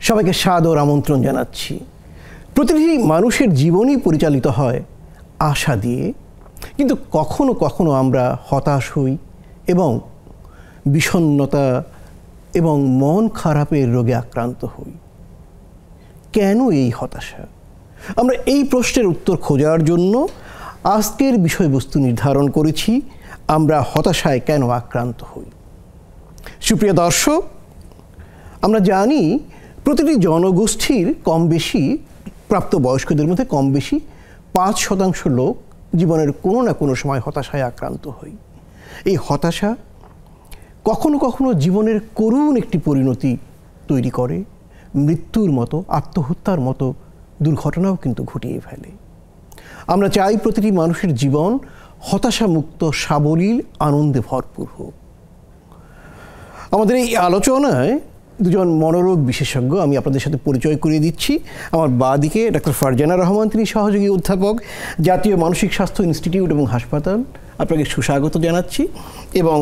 সবাইকে সাদর আমন্ত্রণ জানাচ্ছি। প্রতিটি মানুষের জীবনই পরিচালিত হয় আশা দিয়ে, কিন্তু কখনো কখনো আমরা হতাশ হই এবং বিষণ্ণতা এবং মন খারাপের রোগে আক্রান্ত হই। কেন এই হতাশা? আমরা এই প্রশ্নের উত্তর খোঁজার জন্য আজকের বিষয়বস্তু নির্ধারণ করেছি, আমরা হতাশায় কেন আক্রান্ত হই। সুপ্রিয় দর্শক, আমরা জানি প্রতিটি জনগোষ্ঠীর কম বেশি, প্রাপ্তবয়স্কদের মধ্যে কম বেশি ৫% লোক জীবনের কোনো না কোনো সময় হতাশায় আক্রান্ত হই। এই হতাশা কখনো কখনো জীবনের করুণ একটি পরিণতি তৈরি করে, মৃত্যুর মতো, আত্মহত্যার মতো দুর্ঘটনাও কিন্তু ঘটিয়ে ফেলে। আমরা চাই প্রতিটি মানুষের জীবন হতাশামুক্ত, সাবলীল, আনন্দে ভরপুর হোক। আমাদের এই আলোচনায় দুজন মনোরোগ বিশেষজ্ঞ আমি আপনাদের সাথে পরিচয় করিয়ে দিচ্ছি। আমার বাঁদিকে ডাক্তার ফারজানা রহমান, তিনি সহযোগী অধ্যাপক, জাতীয় মানসিক স্বাস্থ্য ইনস্টিটিউট এবং হাসপাতাল, আপনাকে সুস্বাগত জানাচ্ছি। এবং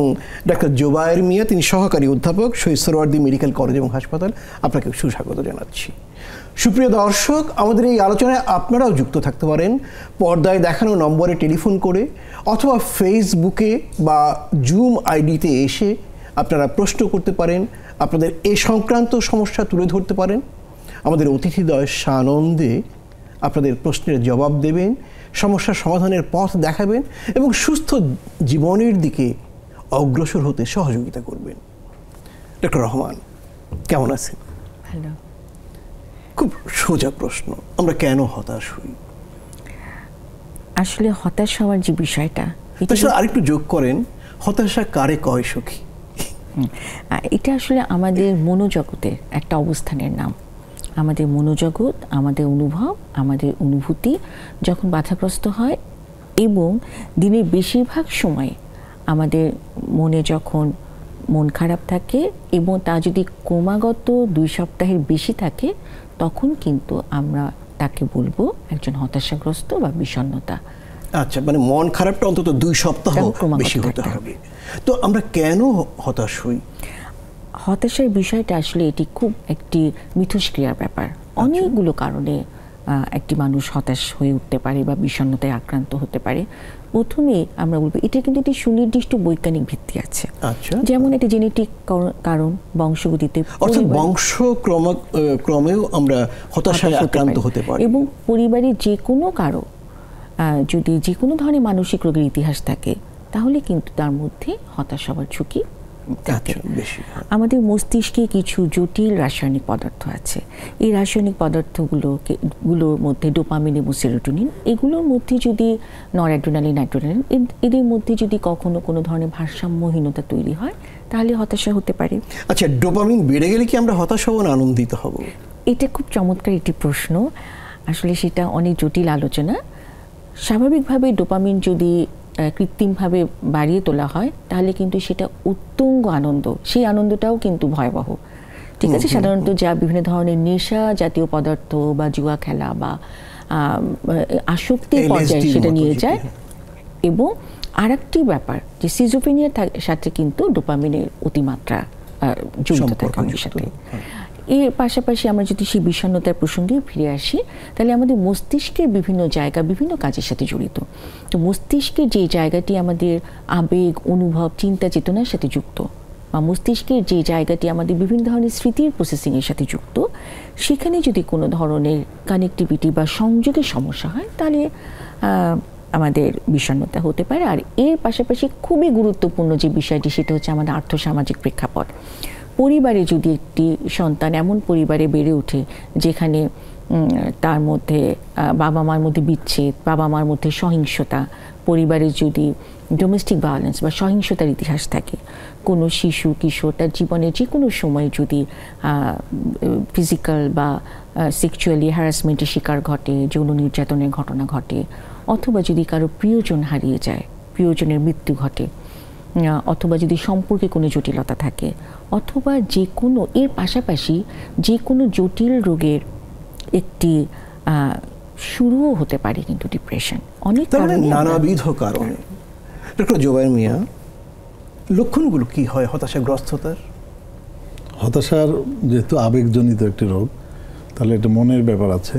ডাক্তার জোবায়ের মিয়া, তিনি সহকারী অধ্যাপক, শহীদ সোহরাওয়ার্দী মেডিকেল কলেজ এবং হাসপাতাল, আপনাকে সুস্বাগত জানাচ্ছি। সুপ্রিয় দর্শক, আমাদের এই আলোচনায় আপনারাও যুক্ত থাকতে পারেন পর্দায় দেখানো নম্বরে টেলিফোন করে, অথবা ফেসবুকে বা জুম আইডিতে এসে আপনারা প্রশ্ন করতে পারেন, আপনাদের এ সংক্রান্ত সমস্যা তুলে ধরতে পারেন। আমাদের অতিথিদ্বয় সানন্দে আপনাদের প্রশ্নের জবাব দেবেন, সমস্যার সমাধানের পথ দেখাবেন এবং সুস্থ জীবনের দিকে অগ্রসর হতে সহযোগিতা করবেন। ডক্টর রহমান, কেমন আছেন? ভালো। খুব সোজা প্রশ্ন, আমরা কেন হতাশ হই? আসলে হতাশ হওয়ার যে বিষয়টা, আরেকটু যোগ করেন, হতাশা কারে কয় সখী? এটা আসলে আমাদের মনোজগতের একটা অবস্থানের নাম। আমাদের মনোজগৎ, আমাদের অনুভব, আমাদের অনুভূতি যখন বাধাগ্রস্ত হয় এবং দিনের বেশিরভাগ সময় আমাদের মনে যখন মন খারাপ থাকে এবং তা যদি ক্রমাগত 2 সপ্তাহের বেশি থাকে, তখন কিন্তু আমরা তাকে বলবো একজন হতাশাগ্রস্ত বা বিষণ্ণতা। আচ্ছা, মানে মন খারাপটা অন্তত 2 সপ্তাহ বেশি হতে হবে। তো আমরা কেন হতাশ হই? হতাশার বিষয়টা আসলে এটি খুব একটি মিথস্ক্রিয়ার ব্যাপার। অনেকগুলো কারণে একটি মানুষ হতাশ হয়ে উঠতে পারে বা বিষণ্ণতায় আক্রান্ত হতে পারে। প্রথমে আমরা বলবো এটা কিন্তু একটি সুনির্দিষ্ট বৈজ্ঞানিক ভিত্তি আছে। যেমন এটি জেনেটিক কারণ, বংশগতিতে, অর্থাৎ বংশক্রমেও আমরা হতাশায় আক্রান্ত হতে পারি। এবং পরিবারের যে কোনো কারো যদি যে কোনো ধরনের মানসিক রোগের ইতিহাস থাকে, তাহলে কিন্তু তার মধ্যে হতাশ হওয়ার ঝুঁকি থাকে। আমাদের মস্তিষ্কে কিছু জটিল রাসায়নিক পদার্থ আছে। এই রাসায়নিক পদার্থগুলোর মধ্যে ডোপামিন এবং সেরোটোনিন, এগুলোর মধ্যে যদি নরঅ্যাড্রেনালিন, অ্যাড্রেনালিন, এদের মধ্যে যদি কখনো কোনো ধরনের ভারসাম্যহীনতা তৈরি হয়, তাহলে হতাশা হতে পারে। আচ্ছা, ডোপামিন বেড়ে গেলে কি আমরা হতাশ হব না আনন্দিত হব? এটা খুব চমৎকার একটি প্রশ্ন। আসলে সেটা অনেক জটিল আলোচনা। স্বাভাবিকভাবে ডোপামিন যদি কৃত্রিমভাবে বাড়িয়ে তোলা হয়, তাহলে কিন্তু সেটা উত্তুঙ্গ আনন্দ, সেই আনন্দটাও কিন্তু ভয়াবহ। ঠিক আছে, সাধারণত যা বিভিন্ন ধরনের নেশা জাতীয় পদার্থ বা জুয়া খেলা বা আসক্তির পর্যায়ে সেটা নিয়ে যায়। এবং আরেকটি ব্যাপার যে সিজোফ্রেনিয়ার সাথে কিন্তু ডোপামিনের অতিমাত্রা জড়িত থাকে আমাদের সাথে। এর পাশাপাশি আমরা যদি সেই বিষণ্ণতার প্রসঙ্গে ফিরে আসি, তাহলে আমাদের মস্তিষ্কের বিভিন্ন জায়গা বিভিন্ন কাজের সাথে জড়িত। তো মস্তিষ্কের যে জায়গাটি আমাদের আবেগ, অনুভব, চিন্তা, চেতনার সাথে যুক্ত, বা মস্তিষ্কের যে জায়গাটি আমাদের বিভিন্ন ধরনের স্মৃতির প্রসেসিংয়ের সাথে যুক্ত, সেখানে যদি কোনো ধরনের কানেক্টিভিটি বা সংযোগের সমস্যা হয়, তাহলে আমাদের বিষণ্ণতা হতে পারে। আর এর পাশাপাশি খুবই গুরুত্বপূর্ণ যে বিষয়টি, সেটা হচ্ছে আমাদের আর্থসামাজিক প্রেক্ষাপট। পরিবারে যদি একটি সন্তান এমন পরিবারে বেড়ে ওঠে যেখানে তার মধ্যে বাবা মার মধ্যে বিচ্ছেদ, বাবা মার মধ্যে সহিংসতা, পরিবারে যদি ডোমেস্টিক ভায়োলেন্স বা সহিংসতার ইতিহাস থাকে, কোনো শিশু কিশোর তার জীবনের যে কোনো সময় যদি ফিজিক্যাল বা সেক্সুয়ালি হ্যারাসমেন্টের শিকার ঘটে, যৌন নির্যাতনের ঘটনা ঘটে, অথবা যদি কারো প্রিয়জন হারিয়ে যায়, প্রিয়জনের মৃত্যু ঘটে, অথবা যদি সম্পর্কে কোনো জটিলতা থাকে, অথবা যে কোনো এর পাশাপাশি যে কোনো জটিল রোগের একটি শুরুও হতে পারে কিন্তু ডিপ্রেশন। অনেক নানাবিধ কারণে। ডক্টর জোবায়ের মিয়া, লক্ষণগুলো কি হয় হতাশাগ্রস্ততার? হতাশার যেহেতু আবেগজনিত একটি রোগ, তাহলে এটা মনের ব্যাপার আছে।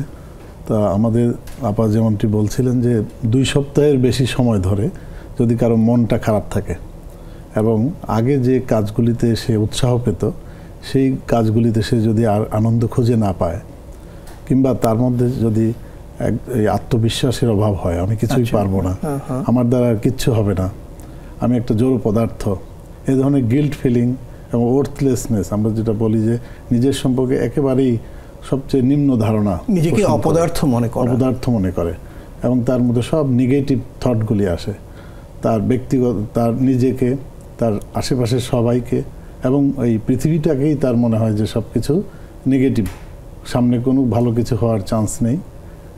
তা আমাদের আপা যেমনটি বলছিলেন যে 2 সপ্তাহের বেশি সময় ধরে যদি কারো মনটা খারাপ থাকে এবং আগে যে কাজগুলিতে সে উৎসাহ পেত সেই কাজগুলিতে সে যদি আর আনন্দ খুঁজে না পায়, কিংবা তার মধ্যে যদি এই আত্মবিশ্বাসের অভাব হয়, আমি কিছুই পারবো না, আমার দ্বারা আর কিচ্ছু হবে না, আমি একটা জড় পদার্থ, এই ধরনের গিল্ট ফিলিং এবং ওর্থলেসনেস, আমরা যেটা বলি যে নিজের সম্পর্কে একেবারেই সবচেয়ে নিম্ন ধারণা, নিজেকে অপদার্থ মনে করে এবং তার মধ্যে সব নেগেটিভ থটগুলি আসে, তার ব্যক্তিগত, তার নিজেকে, তার আশেপাশের সবাইকে এবং এই পৃথিবীটাকেই তার মনে হয় যে সব কিছু নেগেটিভ, সামনে কোনো ভালো কিছু হওয়ার চান্স নেই।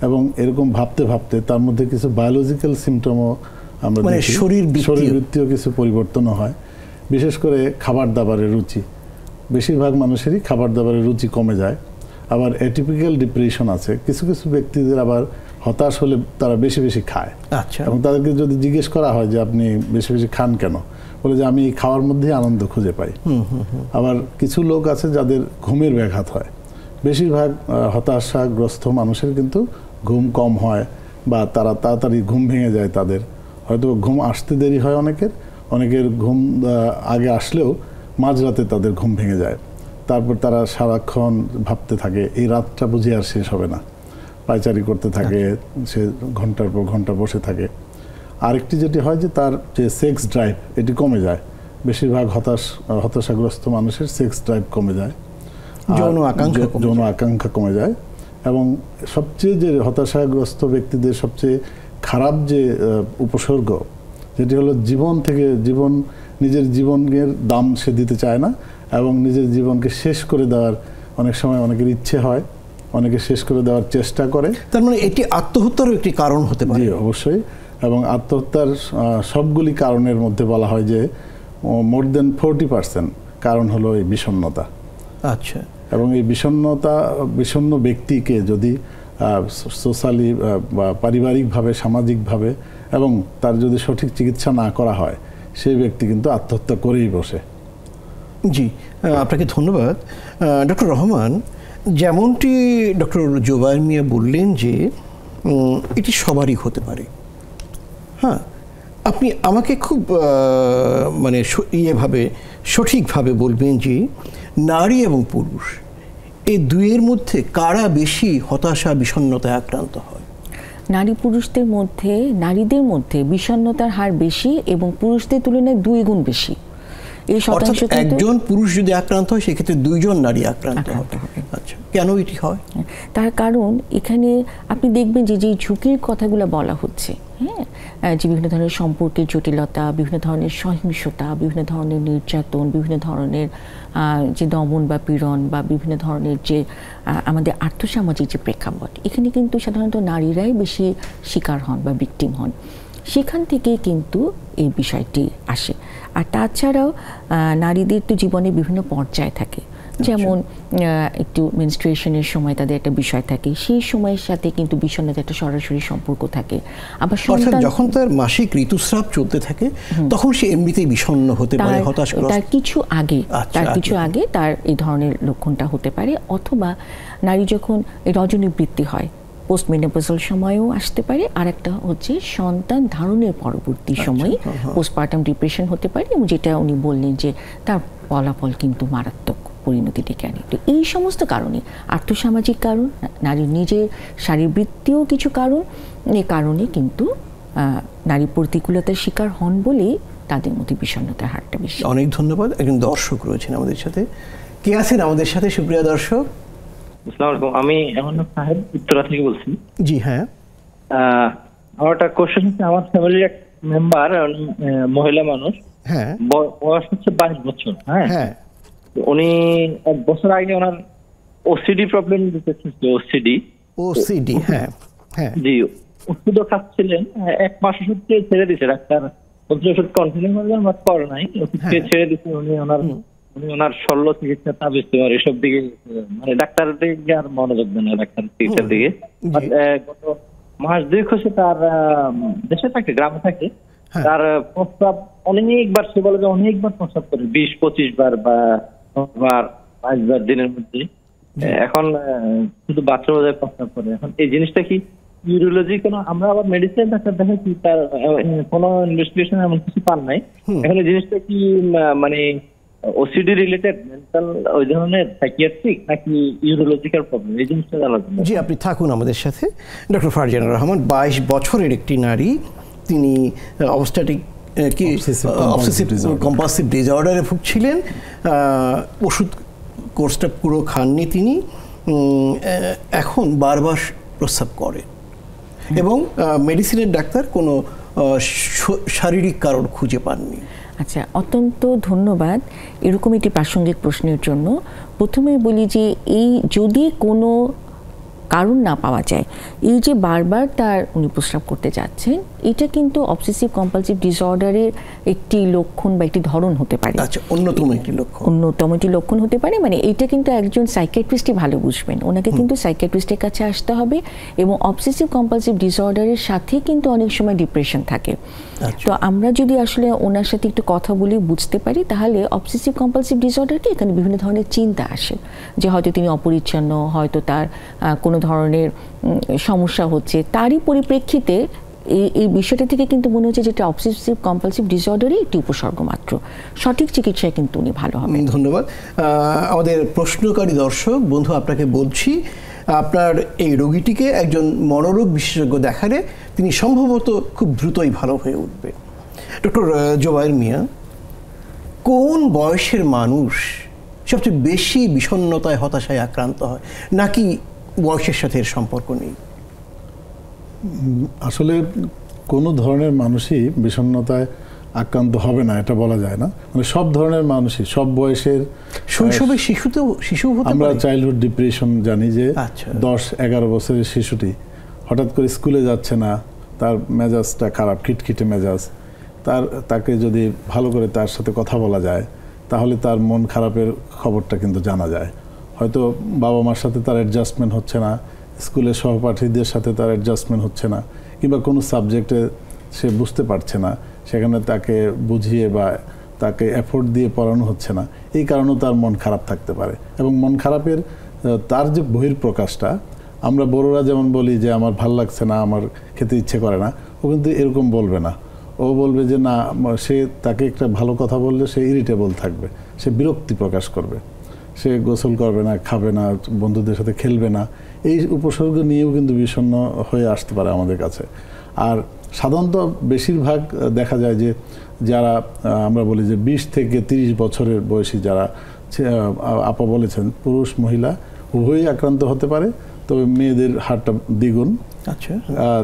এবং এরকম ভাবতে ভাবতে তার মধ্যে কিছু বায়োলজিক্যাল সিমটমও আমরা দেখি, শরীরবৃত্তীয় কিছু পরিবর্তনও হয়। বিশেষ করে খাবার দাবারের রুচি, বেশিরভাগ মানুষেরই খাবার দাবারের রুচি কমে যায়। আবার অ্যাটিপিক্যাল ডিপ্রেশন আছে, কিছু কিছু ব্যক্তিদের আবার হতাশ হলে তারা বেশি বেশি খায়। আচ্ছা। এবং তাদেরকে যদি জিজ্ঞেস করা হয় যে আপনি বেশি বেশি খান কেন, বলে যে আমি খাওয়ার মধ্যেই আনন্দ খুঁজে পাই। আবার কিছু লোক আছে যাদের ঘুমের ব্যাঘাত হয়। বেশিরভাগ হতাশাগ্রস্ত মানুষের কিন্তু ঘুম কম হয় বা তারা তাড়াতাড়ি ঘুম ভেঙে যায় তাদের, হয়তো ঘুম আসতে দেরি হয় অনেকের ঘুম আগে আসলেও মাঝরাতে তাদের ঘুম ভেঙে যায়। তারপর তারা সারাক্ষণ ভাবতে থাকে এই রাতটা বুঝি আর শেষ হবে না, পায়চারি করতে থাকে, সে ঘন্টার পর ঘন্টা বসে থাকে। আরেকটি যেটি হয় যে তার যে সেক্স ড্রাইভ এটি কমে যায়, বেশিরভাগ হতাশাগ্রস্ত মানুষের সেক্স ড্রাইভ কমে যায়, যৌন আকাঙ্ক্ষা কমে যায়। এবং সবচেয়ে যে হতাশাগ্রস্ত ব্যক্তিদের সবচেয়ে খারাপ যে উপসর্গ, যেটি হলো নিজের জীবনের দাম সে দিতে চায় না এবং নিজের জীবনকে শেষ করে দেওয়ার অনেক সময় অনেকের ইচ্ছে হয়, অনেকে শেষ করে দেওয়ার চেষ্টা করে। তার মানে এটি আত্মহত্যারও একটি কারণ হতে পারে। জি, অবশ্যই। এবং আত্মহত্যার সবগুলি কারণের মধ্যে বলা হয় যে মোর দেন 40% কারণ হলো এই বিষণ্ণতা। আচ্ছা। এবং এই বিষণ্ণ ব্যক্তিকে যদি সোশ্যালি বা পারিবারিকভাবে, সামাজিকভাবে এবং তার যদি সঠিক চিকিৎসা না করা হয়, সেই ব্যক্তি কিন্তু আত্মহত্যা করেই বসে। জি, আপনাকে ধন্যবাদ ডক্টর রহমান। যেমনটি ডক্টর জোবায়ের মিয়া বললেন যে এটি সবারই হতে পারে। হ্যাঁ, আপনি আমাকে খুব মানে সঠিকভাবে বলবেন যে নারী এবং পুরুষ এই দুইয়ের মধ্যে কারা বেশি হতাশা বিষণ্ণতায় আক্রান্ত হয়? নারীদের মধ্যে বিষণ্ণতার হার বেশি এবং পুরুষদের তুলনায় 2 গুণ বেশি। এই শতাংশ একজন পুরুষ যদি আক্রান্ত হয় সেক্ষেত্রে 2 জন নারী আক্রান্ত হবে। আচ্ছা, কেন এটি হয়? তার কারণ এখানে আপনি দেখবেন যে যে ঝুঁকির কথাগুলো বলা হচ্ছে, হ্যাঁ, যে বিভিন্ন ধরনের সম্পর্কের জটিলতা, বিভিন্ন ধরনের সহিংসতা, বিভিন্ন ধরনের নির্যাতন, বিভিন্ন ধরনের যে দমন বা পীড়ন বা বিভিন্ন ধরনের যে আমাদের আর্থসামাজিক যে প্রেক্ষাপট, এখানে কিন্তু সাধারণত নারীরাই বেশি শিকার হন বা ভিকটিম হন। সেখান থেকেই কিন্তু এই বিষয়টি আসে। আর তাছাড়াও নারীদের তো জীবনে বিভিন্ন পর্যায় থাকে, যেমন একটু মেনস্ট্রুয়েশনের সময় তাদের একটা বিষয় থাকে, সেই সময়ের সাথে কিন্তু বিষণ্ণতার একটা সরাসরি সম্পর্ক থাকে। আবার যখন তার মাসিক ঋতুস্রাব চলতে থাকে তখন সে এমনিতেই বিষণ্ণ হতে পারে, হতাশাগ্রস্ত। তার কিছু আগে তার এই ধরনের লক্ষণটা হতে পারে। অথবা নারী যখন রজনীবৃত্তি হয়, পোস্ট মেনোপজাল সময়েও আসতে পারে। আর একটা হচ্ছে সন্তান ধারণের পরবর্তী সময়ে পোস্টপার্টাম ডিপ্রেশন হতে পারে, এবং যেটা উনি বললেন যে তার ফলাফল কিন্তু মারাত্মক পরিণতি ডেকে আনে। তো এই সমস্ত কারণে, আর্থসামাজিক কারণ, নারীর নিজের শারীরবৃত্তীয় কিছু কারণ, এই কারণে কিন্তু নারী প্রতিকূলতার শিকার হন বলেই তাদের মধ্যে বিষণ্ণতার হারটা বেশি। অনেক ধন্যবাদ। একজন দর্শক রয়েছেন আমাদের সাথে। কে আছেন আমাদের সাথে, সুপ্রিয় দর্শক? আসসালামু আলাইকুম, আমি এমন সাহেব উত্তরা থেকে বলছি। জি হ্যাঁ, আমার একটা কোশ্চেন হচ্ছে, আমার ফ্যামিলির এক মেম্বার, মহিলা মানুষ, হ্যাঁ, বয়স হচ্ছে 22 বছর। হ্যাঁ, উনি 1 বছর আগে ওনার ওসিডি প্রবলেম ওসিডি হ্যাঁ হ্যাঁ জি, ওষুধও খাচ্ছিলেন। 1 মাস ওষুধ ছেড়ে দিয়েছে, ডাক্তার বলছে ওষুধ কন্টিনিউ করবেন, বাট করে নাই, ওষুধ ছেড়ে দিয়েছে। উনি ওনার শল্য চিকিৎসা, তাবিজ তোমার এসব দিকে, মানে ডাক্তারের দিকে আর মনোযোগ দেন না, ডাক্তার চিকিৎসার দিকে। গত মাস 2 হচ্ছে তার দেশে থাকে, গ্রামে থাকে, তার প্রস্রাব অনেকবার, সে বলে যে অনেকবার প্রস্রাব করে, 20-25 বার বা 5 দিনের মধ্যে। এখন শুধু বাচ্চা বোধহয় প্রস্তাব করে। এখন এই জিনিসটা কি ইউরোলজি কোনো, আমরা আবার মেডিসিন ডাক্তার দেখেছি তার কোনো ইনভেস্টিগেশন এমন কিছু পান নাই। এখন এই জিনিসটা কি মানে ওসিডি রিলেটেড, মেন্টাল ওই ধরনের সাইকিয়াট্রিক নাকি ইউরোলজিক্যাল প্রবলেম, এই জিনিসটা জানার জন্য। জি, আপনি থাকুন আমাদের সাথে। ডক্টর ফারজানা রহমান 22 বছরের একটি নারী, তিনি অবস্ট্যাটিক কি অবসেসিভ কম্পালসিভ ডিসঅর্ডারে ভুগছিলেন। ওষুধ কোর্সটা পুরো খাননি তিনি, এখন বারবার প্রস্রাব করে এবং মেডিসিনের ডাক্তার কোনো শারীরিক কারণ খুঁজে পাননি। আচ্ছা, অত্যন্ত ধন্যবাদ এরকম একটি প্রাসঙ্গিক প্রশ্নের জন্য। প্রথমে বলি যে এই যদি কোনো কারণ না পাওয়া যায়, এই যে বারবার তার উনি প্রস্রাব করতে যাচ্ছেন, এটা কিন্তু অবসেসিভ কম্পালসিভ ডিসঅর্ডারের একটি লক্ষণ বা একটি ধরন হতে পারে। আচ্ছা, অন্যতম একটি লক্ষণ হতে পারে। মানে এটা কিন্তু একজন সাইকিয়াট্রিস্টই ভালো বুঝবেন, ওনাকে কিন্তু সাইকিয়াট্রিস্টের কাছে আসতে হবে। এবং অবসেসিভ কম্পালসিভ ডিসঅর্ডারের সাথে কিন্তু অনেক সময় ডিপ্রেশন থাকে। তো আমরা যদি আসলে ওনার সাথে একটু কথা বলে বুঝতে পারি, তাহলে অবসেসিভ কম্পালসিভ ডিসঅর্ডারকে এখানে বিভিন্ন ধরনের চিন্তা আসে যে হয়তো তিনি অপরিচ্ছন্ন, হয়তো তার কোনো ধরনের সমস্যা হচ্ছে, তারই পরিপ্রেক্ষিতে এই বিষয়টা থেকে কিন্তু মনে হচ্ছে যেটা অবসেসিভ কম্পালসিভ ডিসঅর্ডারই একটি উপসর্গ মাত্র। সঠিক চিকিৎসায় কিন্তু উনি ভালো হবেন। ধন্যবাদ। আমাদের প্রশ্নকারী দর্শক বন্ধু, আপনাকে বলছি, আপনার এই রোগীটিকে একজন মনোরোগ বিশেষজ্ঞ দেখালে তিনি সম্ভবত খুব দ্রুতই ভালো হয়ে উঠবে। ডক্টর জোবায়ের মিয়া, কোন বয়সের মানুষ সবচেয়ে বেশি বিষণ্ণতায় হতাশায় আক্রান্ত হয়, নাকি বয়সের সাথে এর সম্পর্ক নেই? আসলে কোনো ধরনের মানুষই বিষণ্ণতায় আক্রান্ত হবে না এটা বলা যায় না। মানে সব ধরনের মানুষই, সব বয়সের, শৈশবে শিশু আমরা চাইল্ডহুড ডিপ্রেশন জানি যে 10-11 বছরের শিশুটি হঠাৎ করে স্কুলে যাচ্ছে না, তার মেজাজটা খারাপ, খিটখিটে মেজাজ, তাকে যদি ভালো করে তার সাথে কথা বলা যায় তাহলে তার মন খারাপের খবরটা কিন্তু জানা যায়। হয়তো বাবা মার সাথে তার অ্যাডজাস্টমেন্ট হচ্ছে না, স্কুলের সহপাঠীদের সাথে তার অ্যাডজাস্টমেন্ট হচ্ছে না, কিংবা কোনো সাবজেক্টে সে বুঝতে পারছে না, সেখানে তাকে বুঝিয়ে বা তাকে এফোর্ট দিয়ে পড়ানো হচ্ছে না, এই কারণেও তার মন খারাপ থাকতে পারে। এবং মন খারাপের তার যে বহির্প্রকাশটা, আমরা বড়রা যেমন বলি যে আমার ভাল লাগছে না, আমার খেতে ইচ্ছে করে না, ও কিন্তু এরকম বলবে না। ও বলবে যে না, সে তাকে একটা ভালো কথা বললে সে ইরিটেবল থাকবে, সে বিরক্তি প্রকাশ করবে, সে গোসল করবে না, খাবে না, বন্ধুদের সাথে খেলবে না। এই উপসর্গ নিয়েও কিন্তু বিষণ্ণ হয়ে আসতে পারে আমাদের কাছে। আর সাধারণত বেশিরভাগ দেখা যায় যে যারা আমরা বলি যে 20 থেকে 30 বছরের বয়সী যারা আপা বলেছেন, পুরুষ মহিলা উভয়ই আক্রান্ত হতে পারে, তবে মেয়েদের হারটা দ্বিগুণ। আচ্ছা,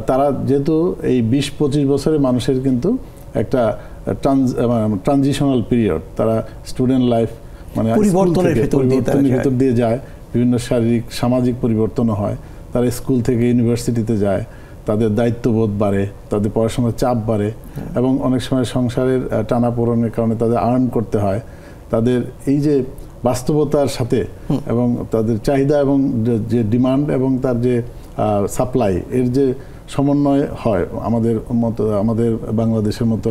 তারা যেহেতু এই 20-25 বছরের মানুষের কিন্তু একটা ট্রানজিশনাল পিরিয়ড, তারা স্টুডেন্ট লাইফ মানে পরিবর্তনের ভিতর দিয়ে যায়, বিভিন্ন শারীরিক সামাজিক পরিবর্তনও হয়, তারা স্কুল থেকে ইউনিভার্সিটিতে যায়, তাদের দায়িত্ববোধ বাড়ে, তাদের পড়াশোনার চাপ বাড়ে, এবং অনেক সময় সংসারের টানাপোড়েনের কারণে তাদের আর্ন করতে হয়। তাদের এই যে বাস্তবতার সাথে এবং তাদের চাহিদা এবং যে ডিমান্ড এবং তার যে সাপ্লাই, এর যে সমন্বয় হয়, আমাদের বাংলাদেশের মতো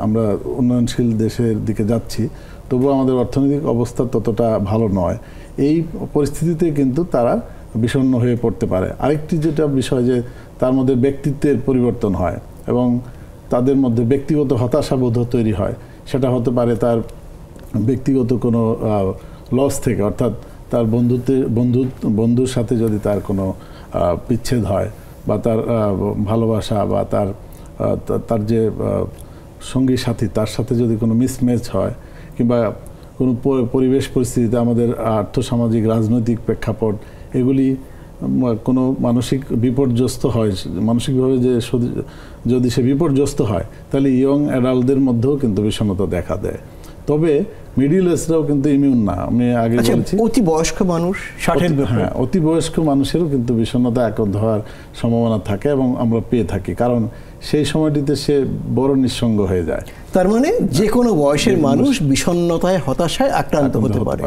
আমরা উন্নয়নশীল দেশের দিকে যাচ্ছি, তবুও আমাদের অর্থনৈতিক অবস্থা ততটা ভালো নয়। এই পরিস্থিতিতে কিন্তু তারা বিষণ্ণ হয়ে পড়তে পারে। আরেকটি যেটা বিষয় যে তার মধ্যে ব্যক্তিত্বের পরিবর্তন হয় এবং তাদের মধ্যে ব্যক্তিগত হতাশাবোধ তৈরি হয়। সেটা হতে পারে তার ব্যক্তিগত কোনো লস থেকে, অর্থাৎ তার বন্ধুর সাথে যদি তার কোনো বিচ্ছেদ হয়, বা তার ভালোবাসা বা তার যে সঙ্গী সাথী তার সাথে যদি কোনো মিসম্যাচ হয়, কিংবা কোনো পরিবেশ পরিস্থিতিতে আমাদের আর্থসামাজিক রাজনৈতিক প্রেক্ষাপট, এগুলি কোনো মানসিক বিপর্যস্ত হয়, মানসিকভাবে যদি সে বিপর্যস্ত হয়, তাহলে ইয়ং অ্যাডাল্টদের মধ্যেও কিন্তু বিষণ্ণতা দেখা দেয়। তবে মিডিল এজরাও কিন্তু ইমিউন না। আমি আগে বলেছি অতি বয়স্ক মানুষ, 60-এর হ্যাঁ, অতি বয়স্ক মানুষেরও কিন্তু বিষণ্ণতা আক্রান্ত হওয়ার সম্ভাবনা থাকে এবং আমরা পেয়ে থাকি, কারণ সেই সময়টিতে সে বড় নিঃসঙ্গ হয়ে যায়। তার মানে যে কোনো বয়সের মানুষ বিষণ্ণতায় হতাশায় আক্রান্ত হতে পারে।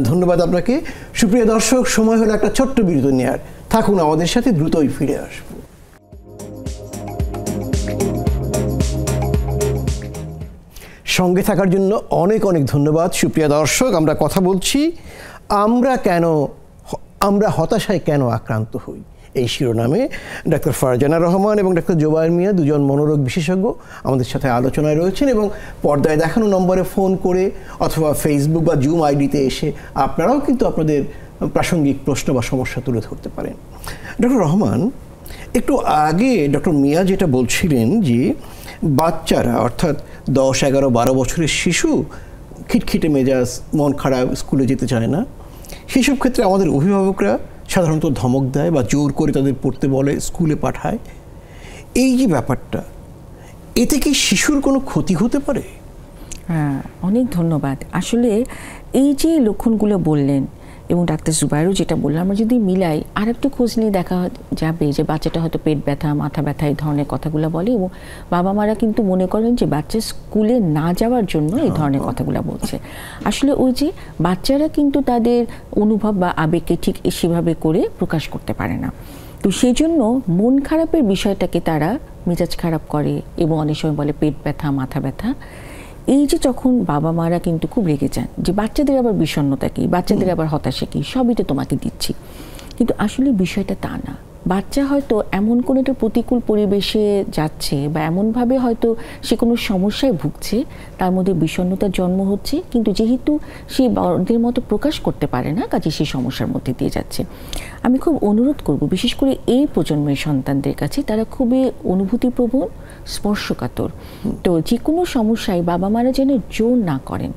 ধন্যবাদ আপনাকে। সুপ্রিয় দর্শক, সময় হলো একটা ছোট্ট বিরতি নেওয়ার। থাকুন আমাদের সাথে, দ্রুতই ফিরে আসব। সঙ্গে থাকার জন্য অনেক অনেক ধন্যবাদ। সুপ্রিয় দর্শক, আমরা কথা বলছি আমরা হতাশায় কেন আক্রান্ত হই, এই শিরোনামে ডাক্তার ফারজানা রহমান এবং ডাক্তার জোবায়ের মিয়া, দুজন মনোরোগ বিশেষজ্ঞ আমাদের সাথে আলোচনায় রয়েছেন, এবং পর্দায় দেখানো নম্বরে ফোন করে অথবা ফেসবুক বা জুম আইডিতে এসে আপনারাও কিন্তু আপনাদের প্রাসঙ্গিক প্রশ্ন বা সমস্যা তুলে ধরতে পারেন। ডক্টর রহমান, একটু আগে ডক্টর মিয়া যেটা বলছিলেন যে বাচ্চারা অর্থাৎ 10, 11, 12 বছরের শিশু খিটখিটে মেজাজ, মন খারাপ, স্কুলে যেতে চায় না, সেসব ক্ষেত্রে আমাদের অভিভাবকরা সাধারণত ধমক দেয় বা জোর করে তাদের পড়তে বলে, স্কুলে পাঠায়। এই যে ব্যাপারটা, এতে কি শিশুর কোনো ক্ষতি হতে পারে? হ্যাঁ, অনেক ধন্যবাদ। আসলে এই যে লক্ষণগুলো বললেন এবং ডাক্তার জুবায়েরও যেটা বললাম, আমরা যদি মিলাই আর একটু খোঁজ নিয়ে দেখা যাবে যে বাচ্চাটা হয়তো পেট ব্যথা, মাথা ব্যথা এই ধরনের কথাগুলো বলে, এবং বাবা মারা কিন্তু মনে করেন যে বাচ্চা স্কুলে না যাওয়ার জন্য এই ধরনের কথাগুলো বলছে। আসলে ওই যে বাচ্চারা কিন্তু তাদের অনুভব বা আবেগকে ঠিক সেভাবে করে প্রকাশ করতে পারে না, তো সেই জন্য মন খারাপের বিষয়টাকে তারা মেজাজ খারাপ করে এবং অনেক সময় বলে পেট ব্যথা, মাথা ব্যথা। এই যে যখন বাবা মারা কিন্তু খুব রেগে যান যে বাচ্চাদের আবার বিষণ্ণতা কি, বাচ্চাদের আবার হতাশা কি, সবই তো তোমাকে দিচ্ছি, কিন্তু আসলে বিষয়টা তা না। বাচ্চা হয়তো এমন কোনো একটা প্রতিকূল পরিবেশে যাচ্ছে বা এমনভাবে হয়তো সে কোনো সমস্যায় ভুগছে, তার মধ্যে বিষণ্ণতার জন্ম হচ্ছে, কিন্তু যেহেতু সে বড়দের মতো প্রকাশ করতে পারে না, কাজে সেই সমস্যার মধ্যে দিয়ে যাচ্ছে। আমি খুব অনুরোধ করব, বিশেষ করে এই প্রজন্মের সন্তানদের কাছে, তারা খুবই অনুভূতিপ্রবণ, স্পর্শকাতর। তো যে কোনো সমস্যায় বাবা মারা যেন জোর না করেন,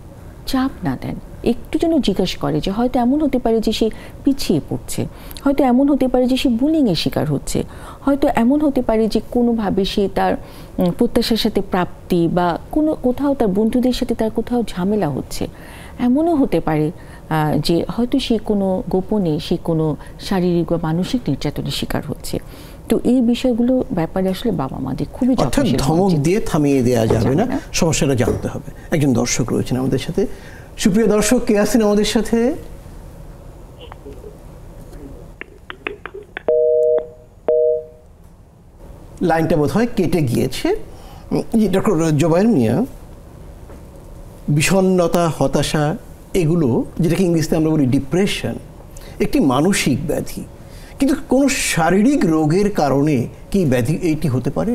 চাপ না দেন, একটু যেন জিজ্ঞাসা করে যে হয়তো এমন হতে পারে যে সে পিছিয়ে পড়ছে, হয়তো এমন হতে পারে যে সে বুলিংয়ের শিকার হচ্ছে, হয়তো এমন হতে পারে যে কোনোভাবে সে তার প্রত্যাশার সাথে প্রাপ্তি বা কোথাও তার বন্ধুদের সাথে তার কোথাও ঝামেলা হচ্ছে, এমনও হতে পারে যে হয়তো সে কোনো গোপনে সে কোনো শারীরিক বা মানসিক নির্যাতনের শিকার হচ্ছে। তো এই বিষয়গুলো ব্যাপারে আসলে বাবা মাদের খুবই যথেষ্ট, ধমক দিয়ে থামিয়ে দেওয়া যাবে না, সমস্যাটা জানতে হবে। একজন দর্শক রয়েছেন আমাদের সাথে। সুপ্রিয় দর্শক, কে আছেন আমাদের সাথে? লাইনটা বোধহয় কেটে গিয়েছে। ডক্টর জোবায়ের মিয়া, বিষণ্ণতা, হতাশা, এগুলো যেটাকে ইংরেজিতে আমরা বলি ডিপ্রেশন, একটি মানসিক ব্যাধি, কিন্তু কোনো শারীরিক রোগের কারণে কি ব্যাধি এইটি হতে পারে?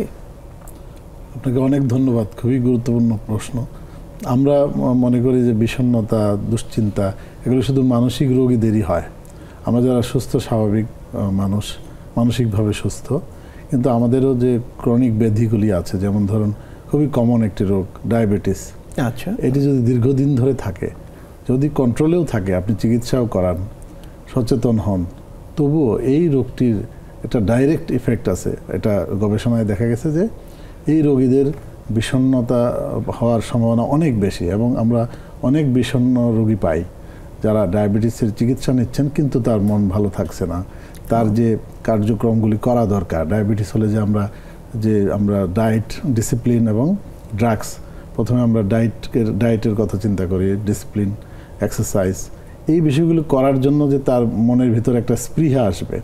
আপনাকে অনেক ধন্যবাদ, খুবই গুরুত্বপূর্ণ প্রশ্ন। আমরা মনে করি যে বিষণ্ণতা, দুশ্চিন্তা এগুলো শুধু মানসিক রোগীদেরই হয়। আমরা যারা সুস্থ স্বাভাবিক মানুষ, মানসিকভাবে সুস্থ, কিন্তু আমাদেরও যে ক্রনিক ব্যাধিগুলি আছে, যেমন ধরুন খুবই কমন একটি রোগ ডায়াবেটিস। আচ্ছা, এটি যদি দীর্ঘদিন ধরে থাকে, যদি কন্ট্রোলেও থাকে, আপনি চিকিৎসাও করান, সচেতন হন, তবুও এই রোগটির একটা ডাইরেক্ট ইফেক্ট আছে। এটা গবেষণায় দেখা গেছে যে এই রোগীদের বিষণ্ণতা হওয়ার সম্ভাবনা অনেক বেশি, এবং আমরা অনেক বিষণ্ণ রোগী পাই যারা ডায়াবেটিসের চিকিৎসা নিচ্ছেন কিন্তু তার মন ভালো থাকছে না। তার যে কার্যক্রমগুলি করা দরকার, ডায়াবেটিস হলে যে আমরা ডায়েট, ডিসিপ্লিন এবং ড্রাগস, প্রথমে আমরা ডায়েটের কথা চিন্তা করি, ডিসিপ্লিন, এক্সারসাইজ, এই বিষয়গুলো করার জন্য যে তার মনের ভিতরে একটা স্পৃহা আসবে,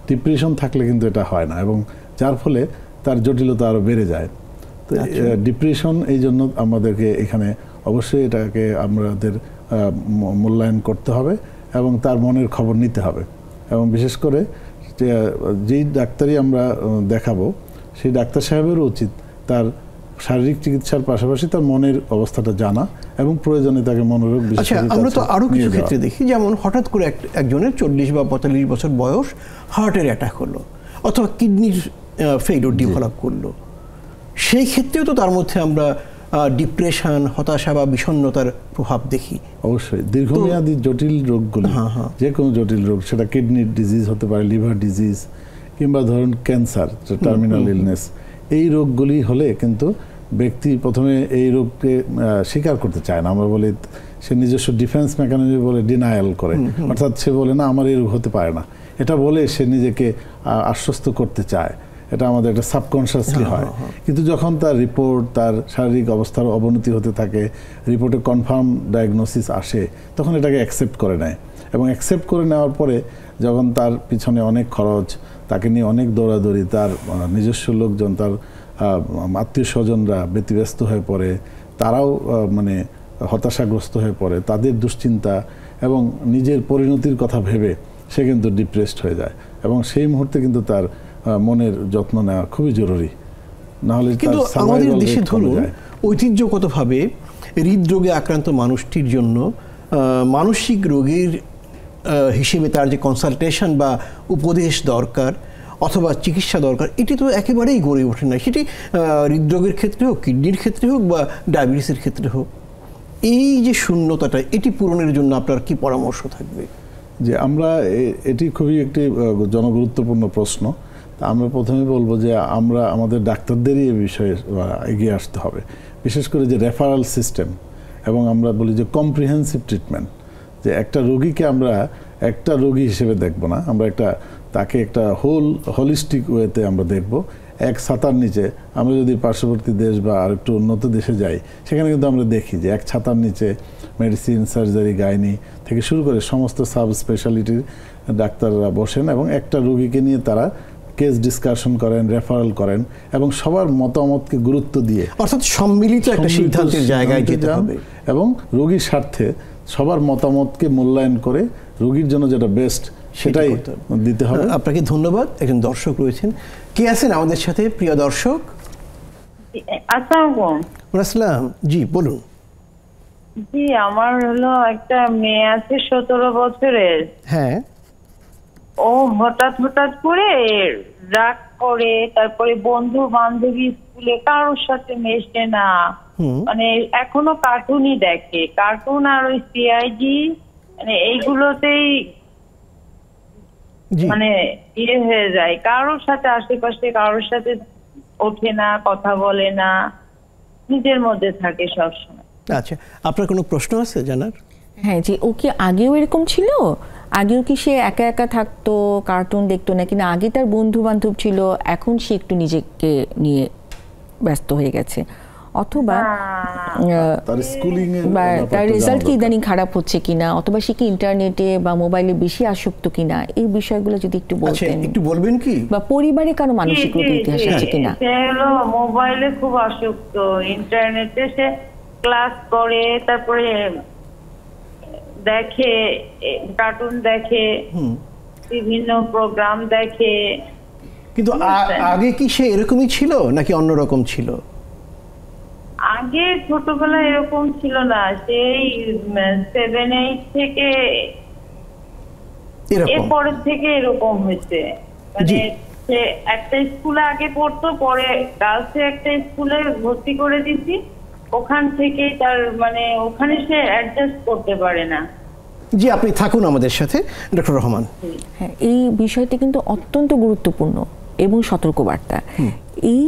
ডিপ্রেশন থাকলে কিন্তু এটা হয় না, এবং যার ফলে তার জটিলতা আরও বেড়ে যায়। তো ডিপ্রেশন, এই জন্য আমাদেরকে এখানে অবশ্যই এটাকে আমাদের মূল্যায়ন করতে হবে এবং তার মনের খবর নিতে হবে, এবং বিশেষ করে যেই ডাক্তারই আমরা দেখাবো সেই ডাক্তার সাহেবেরও উচিত তার শারীরিক চিকিৎসার পাশাপাশি তার মনের অবস্থাটা জানা এবং প্রয়োজনে তাকে মনোরোগ বিশেষজ্ঞ। আমরা তো আরও কিছু ক্ষেত্রে দেখি, যেমন হঠাৎ করে একজনের 40 বা 45 বছর বয়স হার্টের অ্যাটাক হলো, অথবা কিডনির ফেইলিওর ডেভেলপ করলো, সেই ক্ষেত্রেও তো তার মধ্যে আমরা ডিপ্রেশন, হতাশা বা বিষণ্ণতার প্রভাব দেখি। অবশ্যই দীর্ঘমেয়াদী জটিল রোগগুলো, যে কোনো জটিল রোগ, সেটা কিডনির ডিজিজ হতে পারে, লিভার ডিজিজ, কিংবা ধরুন ক্যান্সার, টার্মিনাল ইলনেস, এই রোগগুলি হলে কিন্তু ব্যক্তি প্রথমে এই রোগকে স্বীকার করতে চায় না। আমরা বলি সে নিজস্ব ডিফেন্স মেকানিজম বলে ডিনায়াল করে, অর্থাৎ সে বলে না আমার এই রোগ হতে পারে না, এটা বলে সে নিজেকে আশ্বস্ত করতে চায়। এটা আমাদের একটা সাবকনশিয়াসলি হয়। কিন্তু যখন তার রিপোর্ট, তার শারীরিক অবস্থার অবনতি হতে থাকে, রিপোর্টে কনফার্ম ডায়াগনোসিস আসে, তখন এটাকে অ্যাকসেপ্ট করে নেয়, এবং অ্যাকসেপ্ট করে নেওয়ার পরে যখন তার পিছনে অনেক খরচ, তাকে নিয়ে অনেক দৌড়াদৌড়ি, তার নিজস্ব লোকজন, তার আত্মীয় স্বজনরা ব্যতিব্যস্ত হয়ে পড়ে, তারাও মানে হতাশাগ্রস্ত হয়ে পড়ে, তাদের দুশ্চিন্তা এবং নিজের পরিণতির কথা ভেবে সে কিন্তু ডিপ্রেসড হয়ে যায়, এবং সেই মুহূর্তে কিন্তু তার মনের যত্ন নেওয়া খুবই জরুরি, নাহলে কিন্তু আমাদের দেশে ধরুন ঐতিহ্যগতভাবে হৃদরোগে আক্রান্ত মানুষটির জন্য মানসিক রোগীর হিসেবে তার যে কনসালটেশন বা উপদেশ দরকার অথবা চিকিৎসা দরকার, এটি তো একেবারেই গড়ে ওঠে না। সেটি হৃদরোগের ক্ষেত্রে হোক, কিডনির ক্ষেত্রে হোক বা ডায়াবেটিসের ক্ষেত্রে হোক। এই যে শূন্যতাটা, এটি পূরণের জন্য আপনার কি পরামর্শ থাকবে? যে আমরা এটি খুবই একটি জনগুরুত্বপূর্ণ প্রশ্ন। তা আমরা প্রথমে বলবো যে আমরা আমাদের ডাক্তারদেরই এই বিষয়ে এগিয়ে আসতে হবে, বিশেষ করে যে রেফারাল সিস্টেম, এবং আমরা বলি যে কম্প্রিহেন্সিভ ট্রিটমেন্ট, যে একটা রোগীকে আমরা একটা রোগী হিসেবে দেখব না, আমরা তাকে একটা হোলিস্টিক ওয়েতে আমরা দেখব। এক ছাতার নিচে আমরা যদি পার্শ্ববর্তী দেশ বা আর একটু উন্নত দেশে যাই, সেখানে কিন্তু আমরা দেখি যে এক ছাতার নিচে মেডিসিন, সার্জারি, গাইনি থেকে শুরু করে সমস্ত সাব স্পেশালিটির ডাক্তাররা বসেন এবং একটা রোগীকে নিয়ে তারা কেস ডিসকাশন করেন, রেফারেল করেন, এবং সবার মতামতকে গুরুত্ব দিয়ে অর্থাৎ সম্মিলিত একটা সিদ্ধান্তের জায়গায় যেতে হবে, এবং রোগীর স্বার্থে সবার মতামতকে মূল্যায়ন করে রোগীর জন্য যেটা বেস্ট সেটাই দিতে হবে। আপনাকে ধন্যবাদ। একজন দর্শক রয়েছেন, কে আছেন আমাদের সাথে? প্রিয় দর্শক, আসসালাম। জি বলুন। জি, আমার হলো একটা মেয়ে আছে 17 বছরের। হ্যাঁ। ও হঠাৎ করে রাগ করে, তারপরে বন্ধু বান্ধবী স্কুলে কারোর সাথে মেশে না, মানে এখনো কার্টুনই দেখে, কার্টুন আর ওই সিআইডি, মানে এইগুলোতেই মানে ইয়ে হয়ে যায়। কারোর সাথে আশেপাশে কারোর সাথে ওঠে না, কথা বলে না, নিজের মধ্যে থাকে সবসময়। আচ্ছা, আপনার কোনো প্রশ্ন আছে জানার? হ্যাঁ, যে ও কি আগেও এরকম ছিল? আগেও কি সে একা একা থাকতো, কার্টুন দেখতো, নাকি না আগে তার বন্ধু বান্ধব ছিল, এখন সে একটু নিজেকে নিয়ে ব্যস্ত হয়ে গেছে, অথবা তার রেজাল্ট কি ইদানিং খারাপ হচ্ছে কিনা, অথবা সে কি ইন্টারনেটে বা মোবাইলে বেশি আসক্ত কিনা, এই বিষয়গুলো যদি একটু বলতেন। একটু বলবেন কি? বা পরিবারে কারো মানসিক রোগের ইতিহাস আছে কিনা? সে হলো মোবাইলে খুব আসক্ত, ইন্টারনেটে সে ক্লাস করে, তারপরে দেখে, কার্টুন দেখে, বিভিন্ন প্রোগ্রাম দেখে। কিন্তু আগে কি সে এরকমই ছিল নাকি অন্যরকম ছিল? আগে ছোটবেলায় এরকম ছিল না, সেই 7-8 থেকে এরপরের থেকে এরকম হয়েছে। মানে সে একটা স্কুলে আগে পড়তো, পরে গার্লসে একটা স্কুলে ভর্তি করে দিছি, ওখান থেকে তার মানে ওখানে সে অ্যাডজাস্ট করতে পারে না। জি, আপনি থাকুন আমাদের সাথে ডক্টর রহমান। হ্যাঁ, এই বিষয়টি কিন্তু অত্যন্ত গুরুত্বপূর্ণ এবং সতর্কবার্তা। এই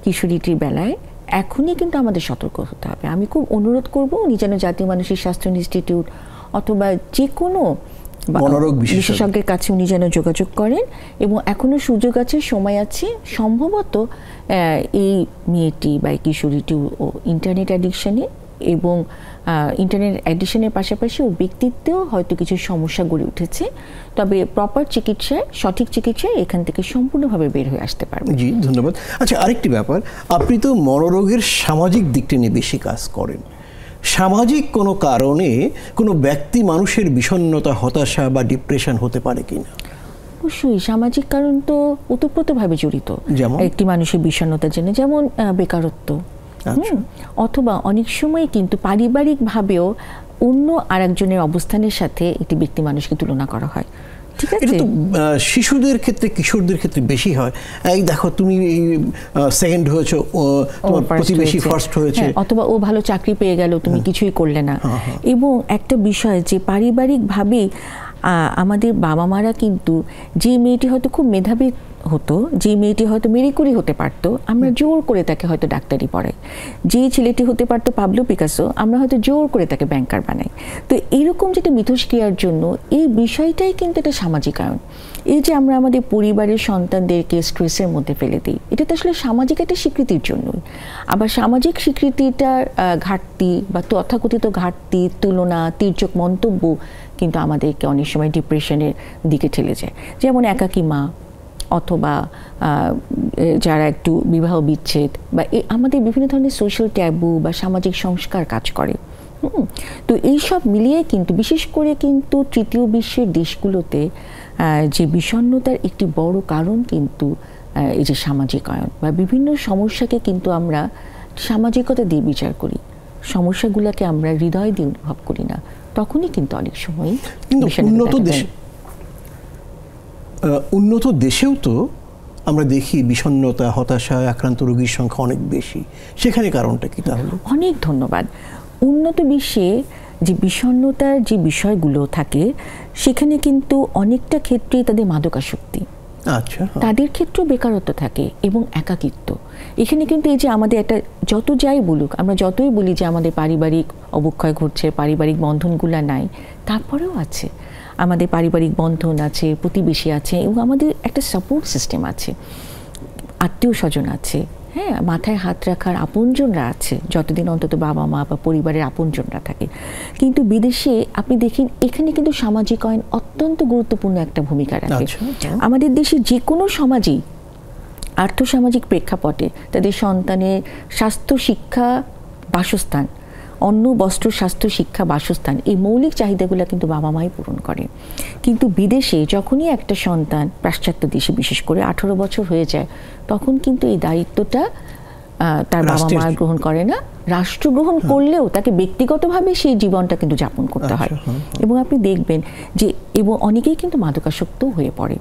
কিশোরীটির বেলায় এখনই কিন্তু আমাদের সতর্ক হতে হবে। আমি খুব অনুরোধ করব উনি যেন জাতীয় মানসিক স্বাস্থ্য ইনস্টিটিউট অথবা যে কোনো বিশেষজ্ঞের কাছে উনি যেন যোগাযোগ করেন, এবং এখনো সুযোগ আছে, সময় আছে। সম্ভবত এই মেয়েটি বা কিশোরীটি ইন্টারনেট অ্যাডিকশনে এবং ইন্টারনেট অ্যাডিকশনের পাশাপাশি ওর ব্যক্তিত্বেও হয়তো কিছু সমস্যা গড়ে উঠেছে, তবে প্রপার চিকিৎসায়, সঠিক চিকিৎসায় এখান থেকে সম্পূর্ণভাবে বের হয়ে আসতে পারবে। জি, ধন্যবাদ। আচ্ছা, আরেকটি ব্যাপার, আপনি তো মনোরোগের সামাজিক দিকটা নিয়ে বেশি কাজ করেন। সামাজিক কোনো কারণে কোনো ব্যক্তি মানুষের বিষণ্ণতা, হতাশা বা ডিপ্রেশন হতে পারে কিনা? অবশ্যই সামাজিক কারণ তো ওতপ্রোতভাবে জড়িত। যেমন একটি মানুষের বিষণ্ণতার জন্য যেমন বেকারত্ব, অথবা অনেক সময় কিন্তু পারিবারিকভাবেও অন্য আরেকজনের অবস্থানের সাথে একটি ব্যক্তি মানুষকে তুলনা করা হয়। ঠিক আছে, এটা তো শিশুদের ক্ষেত্রে, কিশোরদের ক্ষেত্রে বেশি হয়। এই দেখো, তুমি সেকেন্ড হয়েছো, তোমার প্রতিবেশী ফার্স্ট হয়েছে, অথবা ও ভালো চাকরি পেয়ে গেল, তুমি কিছুই করলে না। এবং একটা বিষয় যে পারিবারিকভাবে আমাদের বাবা মারা কিন্তু যে মেয়েটি হয়তো খুব মেধাবী হতো, যে মেয়েটি হয়তো মেরিকুরি হতে পারতো, আমরা জোর করে তাকে হয়তো ডাক্তারি পড়াই। যে ছেলেটি হতে পারতো পাবলো পিকাসো, আমরা হয়তো জোর করে তাকে ব্যাংকার বানাই। তো এইরকম যেটা মিথস্ক্রিয়ার জন্য এই বিষয়টাই কিন্তু একটা সামাজিক কারণ। এই যে আমরা আমাদের পরিবারের সন্তানদেরকে স্ট্রেসের মধ্যে ফেলে দিই, এটা তো আসলে সামাজিক একটা স্বীকৃতির জন্যই। আবার সামাজিক স্বীকৃতিটার ঘাটতি বা তথাকথিত ঘাটতি, তুলনা, তির্যক মন্তব্য কিন্তু আমাদেরকে অনেক সময় ডিপ্রেশনের দিকে ঠেলে যায়। যেমন একাকী মা, অথবা যারা একটু বিবাহ বিচ্ছেদ বা আমাদের বিভিন্ন ধরনের সোশ্যাল ট্যাবু বা সামাজিক সংস্কার কাজ করে। তো এইসব মিলিয়ে কিন্তু বিশেষ করে কিন্তু তৃতীয় বিশ্বের দেশগুলোতে যে বিষণ্ণতার একটি বড় কারণ কিন্তু এই যে সামাজিকায়ন বা বিভিন্ন সমস্যাকে কিন্তু আমরা সামাজিকতা দিয়ে বিচার করি, সমস্যাগুলোকে আমরা হৃদয় দিয়ে অনুভব করি না, তখনই কিন্তু অনেক সময় উন্নত দেশেও তো আমরা দেখি বিষণ্ণতা হতাশায় আক্রান্ত রোগীর সংখ্যা অনেক বেশি, সেখানে কারণটা কি তাহলে? অনেক ধন্যবাদ। উন্নত বিশ্বে যে বিষণ্ণতার যে বিষয়গুলো থাকে সেখানে কিন্তু অনেকটা ক্ষেত্রেই তাদের মাদকাসক্তি, আচ্ছা, তাদের ক্ষেত্রেও বেকারত্ব থাকে এবং একাকিত্ব। এখানে কিন্তু এই যে আমাদের একটা যত যাই বলুক, আমরা যতই বলি যে আমাদের পারিবারিক অবক্ষয় ঘটছে, পারিবারিক বন্ধনগুলো নাই, তারপরেও আছে আমাদের পারিবারিক বন্ধন আছে, প্রতিবেশী আছে এবং আমাদের একটা সাপোর্ট সিস্টেম আছে, আত্মীয় স্বজন আছে, হ্যাঁ, মাথায় হাত রাখার আপনজনরা আছে, যতদিন অন্তত বাবা মা বা পরিবারের আপনজনরা থাকে। কিন্তু বিদেশে আপনি দেখেন এখানে কিন্তু সামাজিকায়ন অত্যন্ত গুরুত্বপূর্ণ একটা ভূমিকা রাখে। আমাদের দেশে যে কোনো সমাজেই আর্থসামাজিক প্রেক্ষাপটে তাদের সন্তানের স্বাস্থ্য, শিক্ষা, বাসস্থান, অন্ন, বস্ত্র, স্বাস্থ্য, শিক্ষা, বাসস্থান, এই মৌলিক চাহিদাগুলো কিন্তু বাবা মাই পূরণ করে। কিন্তু বিদেশে যখনই একটা সন্তান, পাশ্চাত্য দেশে বিশেষ করে 18 বছর হয়ে যায়, তখন কিন্তু এই দায়িত্বটা তার বাবা মা গ্রহণ করে না, রাষ্ট্র গ্রহণ করলেও তাকে ব্যক্তিগতভাবে সেই জীবনটা কিন্তু যাপন করতে হয়। এবং আপনি দেখবেন যে এবং অনেকেই কিন্তু মাদকাসক্তও হয়ে পড়ে।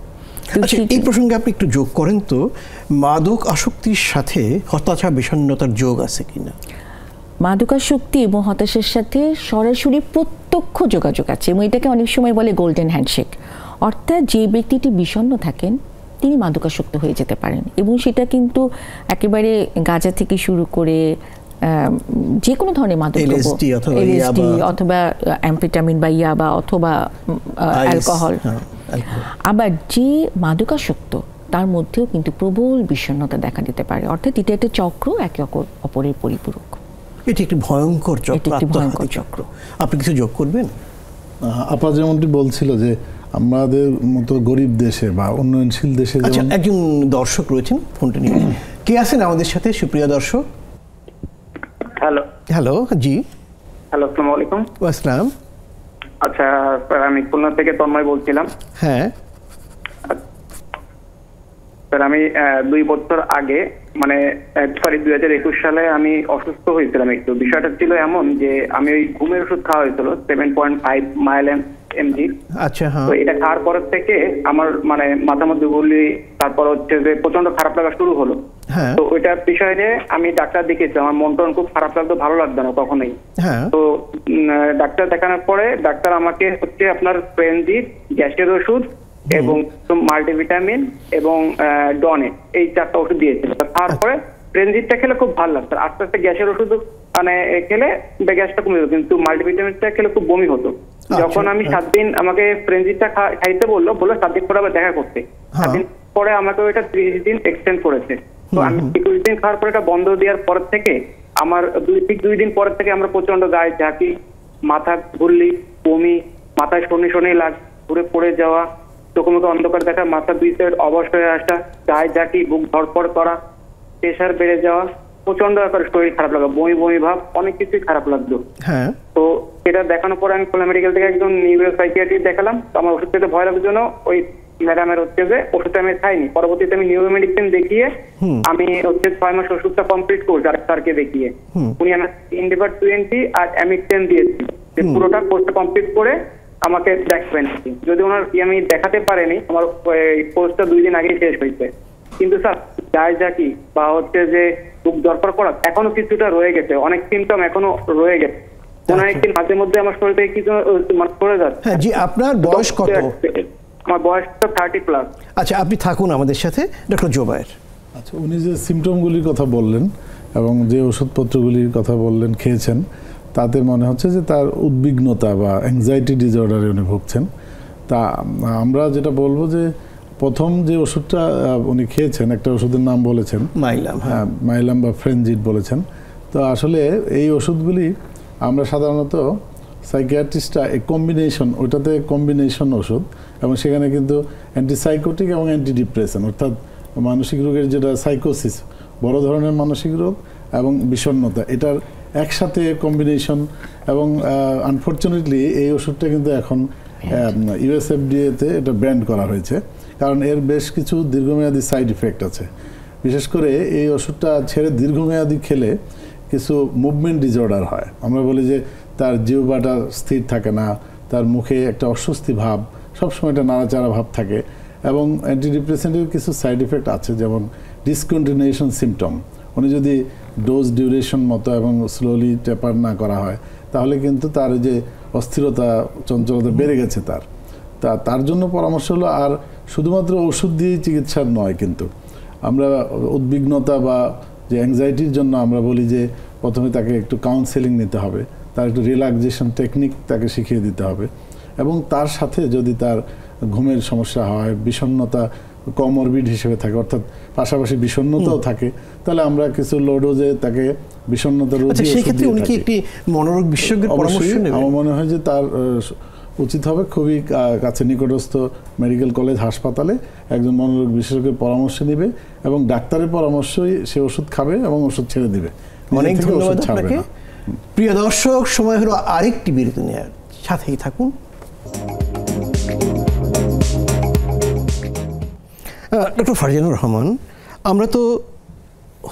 এই প্রসঙ্গে আপনি একটু যোগ করেন তো, মাদক আসক্তির সাথে হতাশা বিষণ্ণতার যোগ আছে কিনা? মাদকাসক্তি এবং হতাশার সাথে সরাসরি প্রত্যক্ষ যোগাযোগ আছে এবং এটাকে অনেক সময় বলে গোল্ডেন হ্যান্ডশেক। অর্থাৎ যে ব্যক্তিটি বিষণ্ণ থাকেন তিনি মাদকাসক্ত হয়ে যেতে পারেন এবং সেটা কিন্তু একেবারে গাঁজা থেকে শুরু করে যে কোনো ধরনের মাদক, এলএসডি অথবা অ্যাম্ফেটামিন বা ইয়াবা অথবা অ্যালকোহল। আবার যে মাদকাসক্ত তার মধ্যেও কিন্তু প্রবল বিষণ্ণতা দেখা দিতে পারে। অর্থাৎ এটা একটা চক্র, একে অপরের পরিপূরক। এটি একটি ভয়ঙ্কর চক্র। আপনি কিছু যোগ করবেন? আপা যেমনটি বলছিল যে আমাদের মতো গরিব দেশে বা উন্নয়নশীল দেশে, আচ্ছা, একজন দর্শক রয়েছেন ফোনটা নিয়ে। কে আছেন আমাদের সাথে সুপ্রিয় দর্শক? হ্যালো। হ্যালো, জি। হ্যালো, আসসালামু আলাইকুম। আসসালাম। আচ্ছা, আমি খুলনা থেকে তন্ময় বলছিলাম। হ্যাঁ স্যার, আমি 2 বছর আগে মানে 2021 সালে আমি অসুস্থ হয়েছিলাম একটু। বিষয়টা ছিল এমন যে আমি ওই ঘুমের ওষুধ খাওয়া হয়েছিল 7.5 mg। আচ্ছা, হ্যাঁ। তো এটা খাওয়ার পর থেকে আমার মানে মাথার মধ্যে গুলি, তারপর হচ্ছে যে প্রচন্ড খারাপ লাগা শুরু হলো। তো ওইটার বিষয়ে আমি ডাক্তার দেখিয়েছি, আমার মন টন খুব খারাপ লাগতো, ভালো লাগতো না কখনোই। তো ডাক্তার দেখানোর পরে ডাক্তার আমাকে হচ্ছে আপনার ফ্রেনজিট, গ্যাসের ওষুধ এবং মাল্টিভিটামিন এবং ডনে, এই 4টা ওষুধ দিয়েছিল। তারপরে ফ্রেনজিটটা খেলে খুব ভালো লাগতো, আস্তে আস্তে গ্যাসের ওষুধ মানে খেলে গ্যাসটা কমে যেত, কিন্তু মাল্টিভিটামিনটা খেলে খুব বমি হতো। যখন আমি 7 দিন আমাকে ফ্রেনজিটটা খাইতে বললো 7 দিন পরে আবার দেখা করতে, 7 দিন পরে আমাকে ওইটা 30 দিন এক্সটেন্ড করেছে। তো আমি 21 দিন খাওয়ার পরে এটা বন্ধ দেওয়ার পর থেকে আমার 2 দিন পরের থেকে আমরা প্রচন্ড গায়ে ঝাঁকি, মাথা ঘুরলি, বমি, মাথায় শনি লাগ, ঘুরে পড়ে যাওয়া, চোখে মুখে অন্ধকার দেখা, মাথা 2 সাইড অবশ হয়ে আসা, গায়ে ঝাঁকি, বুক ধড়ফড় করা, প্রেশার বেড়ে যাওয়া, প্রচন্ড আকারে শরীর খারাপ লাগা, বমি ভাব, অনেক কিছুই খারাপ লাগতো। তো এটা দেখানোর পরে আমি খুলনা মেডিকেল থেকে একজন নিউরো সাইকিয়াট্রিস্ট দেখালাম। তো আমার ওষুধ খেতে ভয় লাগার জন্য ওই ম্যাডামের হচ্ছে যে ওষুধটা আমি খাইনি। পরবর্তীতে আমি নিউরো মেডিসিন দেখিয়ে আমি হচ্ছে 6 মাস ওষুধটা কমপ্লিট করছি ডাক্তারকে দেখিয়ে। উনি আমার ইন্ডিভার 20 আর অ্যামিক্সেন দিয়েছি, যে পুরোটা কোর্সটা কমপ্লিট করে আমাকে দেখবেন। যদি ওনার আমি দেখাতে পারেনি, আমার কোর্সটা 2 দিন আগেই শেষ হয়েছে। কিন্তু স্যার গায়ে ঝাঁকি বা হচ্ছে যে বুক ধড়ফড় করা এখনো কিছুটা রয়ে গেছে, অনেক সিমটম এখনো রয়ে গেছে। মনে হয় কি মাঝে মধ্যে আমার শরীরে কিছু পড়ে যাচ্ছে। হ্যাঁ, জি। আপনার বয়স কত? আমার বয়সটা 30+। আচ্ছা, আপনি থাকুন আমাদের সাথে, ডক্টর জোবায়ের। আচ্ছা, উনি যে সিমটমগুলির কথা বললেন এবং যে ওষুধপত্রগুলির কথা বললেন খেয়েছেন, তাতে মনে হচ্ছে যে তার উদ্বিগ্নতা বা অ্যাংজাইটি ডিসঅর্ডারে উনি ভুগছেন। তা আমরা যেটা বলবো যে প্রথম যে ওষুধটা উনি খেয়েছেন, একটা ওষুধের নাম বলেছেন মাইলাম বা ফ্রেনজিট বলেছেন। তো আসলে এই ওষুধগুলি আমরা সাধারণত সাইকিয়াট্রিস্টরা এই কম্বিনেশন, ওইটাতে কম্বিনেশন ওষুধ, এবং সেখানে কিন্তু অ্যান্টিসাইকোটিক এবং অ্যান্টিডিপ্রেশন, অর্থাৎ মানসিক রোগের যেটা সাইকোসিস, বড় ধরনের মানসিক রোগ এবং বিষণ্ণতা, এটার একসাথে কম্বিনেশন। এবং আনফর্চুনেটলি এই ওষুধটা কিন্তু এখন ইউএসএফডিএতে এটা ব্যান্ড করা হয়েছে, কারণ এর বেশ কিছু দীর্ঘমেয়াদী সাইড ইফেক্ট আছে। বিশেষ করে এই ওষুধটা ছেড়ে দীর্ঘমেয়াদী খেলে কিছু মুভমেন্ট ডিসঅর্ডার হয়। আমরা বলি যে তার জিহ্বাটা স্থির থাকে না, তার মুখে একটা অস্বস্তি ভাব, সবসময় একটা নাড়াচাড়া ভাব থাকে। এবং অ্যান্টিডিপ্রেসেন্টের কিছু সাইড ইফেক্ট আছে, যেমন ডিসকন্টিনিউশন সিমটম। উনি যদি ডোজ ডিউরেশন মতো এবং স্লোলি টেপার না করা হয়, তাহলে কিন্তু তার যে অস্থিরতা, চঞ্চলতা বেড়ে গেছে তার জন্য পরামর্শ হলো, আর শুধুমাত্র ওষুধ দিয়েই চিকিৎসার নয়, কিন্তু আমরা উদ্বিগ্নতা বা যে অ্যাংজাইটির জন্য আমরা বলি যে প্রথমে তাকে একটু কাউন্সেলিং নিতে হবে, তার একটু রিল্যাক্সেশন টেকনিক তাকে শিখিয়ে দিতে হবে। এবং তার সাথে যদি তার ঘুমের সমস্যা হয়, বিষণ্ণতা কমরবিড হিসেবে থাকে, অর্থাৎ পাশাপাশি বিষণ্ণতাও থাকে, তাহলে আমরা কিছু লো ডোজে তাকে বিষণ্ণতা রোধী ওষুধ দিয়ে থাকি। একটি মনোরোগ বিশেষজ্ঞের পরামর্শ নেবেন। আমার মনে হয় যে তার উচিত হবে খুবই কাছে নিকটস্থ মেডিকেল কলেজ হাসপাতালে একজন মনোরোগ বিশেষজ্ঞের পরামর্শ নেবে, এবং ডাক্তারের পরামর্শই সে ওষুধ খাবে এবং ওষুধ ছেড়ে দিবে। অনেক ধন্যবাদ আপনাকে। প্রিয় দর্শক, সময় হলো আরেকটি বিরতি নেওয়ার, সাথেই থাকুন। ডক্টর ফারজানুর রহমান, আমরা তো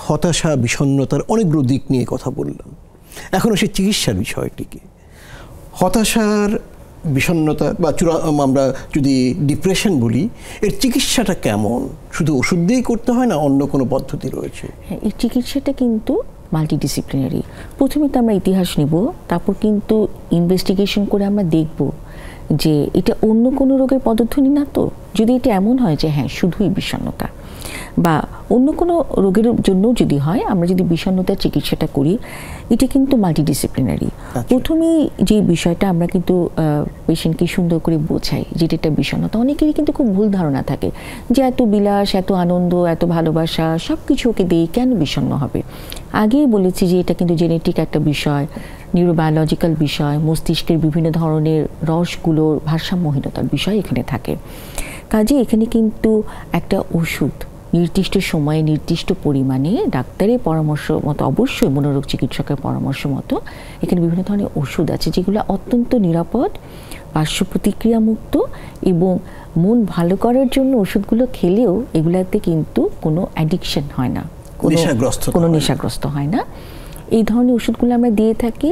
হতাশা, বিষণ্ণতার অনেকগুলো দিক নিয়ে কথা বললাম, এখন আসে চিকিৎসার বিষয়টিকে। হতাশার, বিষণ্ণতা বা আমরা যদি ডিপ্রেশন বলি, এর চিকিৎসাটা কেমন? শুধু ওষুধ দিয়েই করতে হয় না, অন্য কোনো পদ্ধতি রয়েছে? হ্যাঁ, এই চিকিৎসাটা কিন্তু মাল্টিডিসিপ্লিনারি। প্রথমে তো আমরা ইতিহাস নিব, তারপর কিন্তু ইনভেস্টিগেশন করে আমরা দেখব যে এটা অন্য কোনো রোগের পদধ্বনি না তো। যদি এটা এমন হয় যে হ্যাঁ শুধুই বিষণ্ণতা বা অন্য কোনো রোগের জন্য যদি হয়, আমরা যদি বিষণ্ণতার চিকিৎসাটা করি, এটা কিন্তু মাল্টিডিসিপ্লিনারি। প্রথমেই যে বিষয়টা আমরা কিন্তু পেশেন্টকে সুন্দর করে বোঝাই যেটা একটা বিষণ্ণতা। অনেকেরই কিন্তু খুব ভুল ধারণা থাকে যে এত বিলাস, এত আনন্দ, এত ভালোবাসা, সব কিছু ওকে দিয়ে কেন বিষণ্ণ হবে। আগেই বলেছি যে এটা কিন্তু জেনেটিক একটা বিষয়, নিউরোবায়োলজিক্যাল বিষয়, মস্তিষ্কের বিভিন্ন ধরনের রসগুলোর ভারসাম্যহীনতার বিষয় এখানে থাকে। কাজে এখানে কিন্তু একটা ওষুধ নির্দিষ্ট সময়ে নির্দিষ্ট পরিমাণে ডাক্তারের পরামর্শ মতো, অবশ্যই মনোরোগ চিকিৎসকের পরামর্শ মতো এখানে বিভিন্ন ধরনের ওষুধ আছে যেগুলো অত্যন্ত নিরাপদ, পার্শ্ব প্রতিক্রিয়া মুক্ত, এবং মন ভালো করার জন্য ওষুধগুলো খেলেও এগুলাতে কিন্তু কোনো অ্যাডিকশন হয় না, কোনো নেশাগ্রস্ত হয় না। এই ধরনের ওষুধগুলো আমরা দিয়ে থাকি,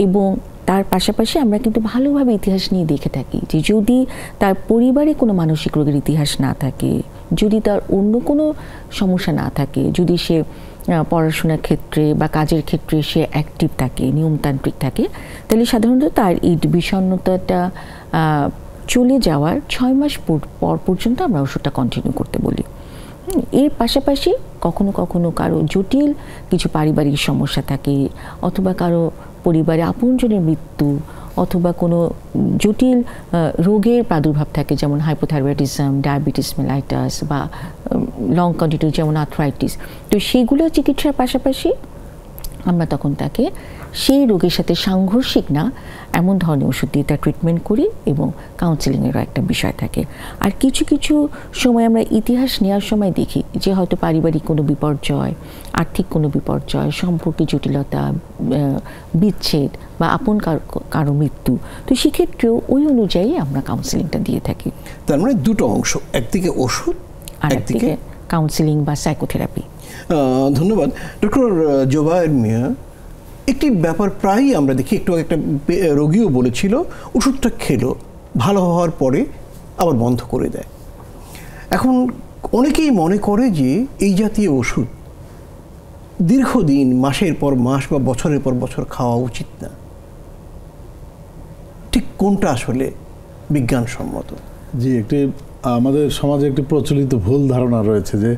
এবং তার পাশাপাশি আমরা কিন্তু ভালোভাবে ইতিহাস নিয়ে দেখে থাকি যে যদি তার পরিবারে কোনো মানসিক রোগের ইতিহাস না থাকে, যদি তার অন্য কোনো সমস্যা না থাকে, যদি সে পড়াশোনার ক্ষেত্রে বা কাজের ক্ষেত্রে সে অ্যাক্টিভ থাকে, নিয়মতান্ত্রিক থাকে, তাহলে সাধারণত তার এই বিষণ্ণতাটা চলে যাওয়ার 6 মাস পর পর্যন্ত আমরা ওষুধটা কন্টিনিউ করতে বলি। এর পাশাপাশি কখনো কখনো কারো জটিল কিছু পারিবারিক সমস্যা থাকে, অথবা কারো পরিবারে আপনজনের মৃত্যু, অথবা কোনো জটিল রোগের প্রাদুর্ভাব থাকে, যেমন হাইপোথাইরয়েডিজম, ডায়াবেটিস মেলাইটাস, বা লং কন্টিনিউ যেমন আর্থ্রাইটিস। তো সেইগুলো চিকিৎসার পাশাপাশি আমরা তখন তাকে সেই রোগের সাথে সাংঘর্ষিক না এমন ধরনের ওষুধ দিয়ে তার ট্রিটমেন্ট করি, এবং কাউন্সেলিংয়েরও একটা বিষয় থাকে। আর কিছু কিছু সময় আমরা ইতিহাস নেওয়ার সময় দেখি যে হয়তো পারিবারিক কোনো বিপর্যয়, আর্থিক কোনো বিপর্যয়, সম্পর্কে জটিলতা, বিচ্ছেদ বা আপন কারো মৃত্যু, তো সেক্ষেত্রেও ওই অনুযায়ী আমরা কাউন্সেলিংটা দিয়ে থাকি। তার মানে দুটো অংশ, একদিকে ওষুধ আর একদিকে কাউন্সেলিং বা সাইকোথেরাপি। ধন্যবাদ ডক্টর জোবায়ের মিয়া। একটি ব্যাপার প্রায়ই আমরা দেখি, একটু একটা রোগীও বলেছিল ওষুধটা খেলো, ভালো হওয়ার পরে আবার বন্ধ করে দেয়। এখন অনেকেই মনে করে যে এই জাতীয় ওষুধ দীর্ঘদিন, মাসের পর মাস বা বছরের পর বছর খাওয়া উচিত না। ঠিক কোনটা আসলে বিজ্ঞানসম্মত? জি, একটি আমাদের সমাজে একটি প্রচলিত ভুল ধারণা রয়েছে যে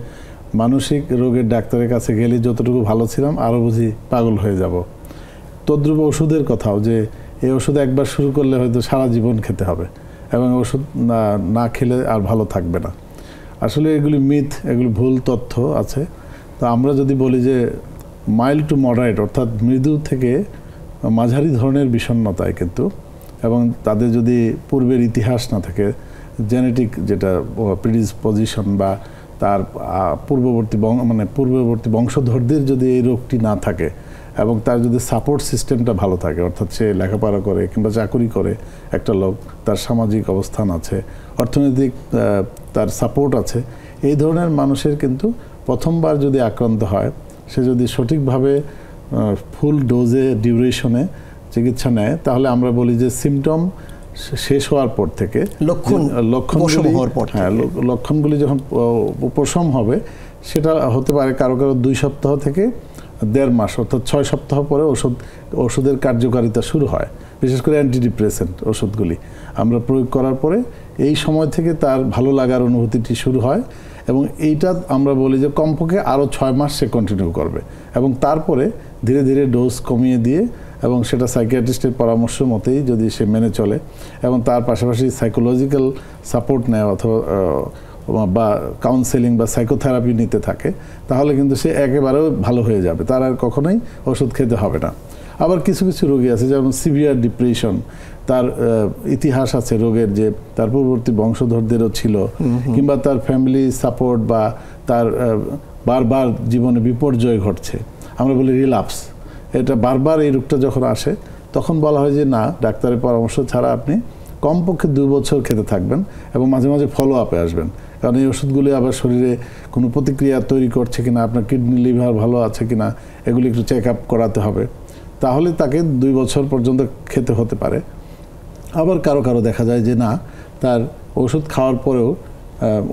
মানসিক রোগের ডাক্তারের কাছে গেলে যতটুকু ভালো ছিলাম আরও বুঝি পাগল হয়ে যাব। তদ্রূপ ওষুধের কথাও, যে এই ওষুধ একবার শুরু করলে হয়তো সারা জীবন খেতে হবে এবং ওষুধ না খেলে আর ভালো থাকবে না। আসলে এগুলি মিথ, এগুলি ভুল তথ্য আছে। তো আমরা যদি বলি যে মাইল্ড টু মডারেট, অর্থাৎ মৃদু থেকে মাঝারি ধরনের বিষণ্ণতায় কিন্তু, এবং তাদের যদি পূর্বের ইতিহাস না থাকে, জেনেটিক যেটা প্রিডিসপোজিশন বা তার পূর্ববর্তী বংশধরদের যদি এই রোগটি না থাকে এবং তার যদি সাপোর্ট সিস্টেমটা ভালো থাকে, অর্থাৎ সে লেখাপড়া করে কিংবা চাকরি করে একটা লোক, তার সামাজিক অবস্থান আছে, অর্থনৈতিক তার সাপোর্ট আছে, এই ধরনের মানুষের কিন্তু প্রথমবার যদি আক্রান্ত হয়, সে যদি সঠিকভাবে ফুল ডোজে ডিউরেশনে চিকিৎসা নেয়, তাহলে আমরা বলি যে সিমটম শেষ হওয়ার পর থেকে লক্ষণগুলি যখন উপশম হবে, সেটা হতে পারে কারো 2 সপ্তাহ থেকে 1.5 মাস, অর্থাৎ 6 সপ্তাহ পরে ওষুধের কার্যকারিতা শুরু হয়। বিশেষ করে অ্যান্টিডিপ্রেসেন্ট ওষুধগুলি আমরা প্রয়োগ করার পরে এই সময় থেকে তার ভালো লাগার অনুভূতিটি শুরু হয়, এবং এইটা আমরা বলি যে কমপক্ষে আরও 6 মাস সে কন্টিনিউ করবে, এবং তারপরে ধীরে ধীরে ডোজ কমিয়ে দিয়ে, এবং সেটা সাইকিয়াট্রিস্টের পরামর্শ মতেই যদি সে মেনে চলে, এবং তার পাশাপাশি সাইকোলজিক্যাল সাপোর্ট নেয় অথবা বা কাউন্সেলিং বা সাইকোথেরাপি নিতে থাকে, তাহলে কিন্তু সে একেবারেও ভালো হয়ে যাবে, তার আর কখনোই ওষুধ খেতে হবে না। আবার কিছু কিছু রোগী আছে, যেমন সিভিয়ার ডিপ্রেশন, তার ইতিহাস আছে রোগের, যে তার পূর্ববর্তী বংশধরদেরও ছিল, কিংবা তার ফ্যামিলি সাপোর্ট বা তার বারবার জীবনে বিপর্যয় ঘটছে, আমরা বলি রিলাপস। এটা বারবার এই রোগটা যখন আসে, তখন বলা হয় যে না, ডাক্তারের পরামর্শ ছাড়া আপনি কমপক্ষে 2 বছর খেতে থাকবেন এবং মাঝে মাঝে ফলো আপে আসবেন, কারণ এই ওষুধগুলি আবার শরীরে কোনো প্রতিক্রিয়া তৈরি করছে কিনা, আপনার কিডনি লিভার ভালো আছে কিনা, এগুলি একটু চেক আপ করাতে হবে। তাহলে তাকে 2 বছর পর্যন্ত খেতে হতে পারে। আবার কারো কারো দেখা যায় যে না, তার ওষুধ খাওয়ার পরেও,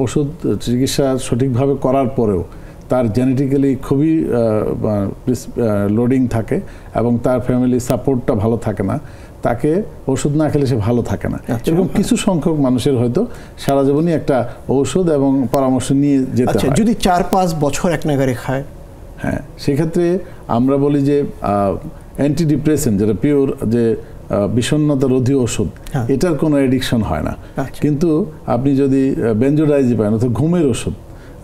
ওষুধ চিকিৎসা সঠিকভাবে করার পরেও তার জেনেটিক্যালি খুবই লোডিং থাকে এবং তার ফ্যামিলি সাপোর্টটা ভালো থাকে না, তাকে ওষুধ না খেলে সে ভালো থাকে না। এরকম কিছু সংখ্যক মানুষের হয়তো সারা জীবনই একটা ঔষধ এবং পরামর্শ নিয়ে যেতে হয়। যদি 4-5 বছর এক নাগারে খায়, হ্যাঁ, সেক্ষেত্রে আমরা বলি যে অ্যান্টিডিপ্রেসেন্ট, যেটা পিওর যে বিষণ্ণতা রোধী ওষুধ, এটার কোনো এডিকশন হয় না। কিন্তু আপনি যদি বেনজোডাইজিপাইন অর্থাৎ ঘুমের ওষুধ,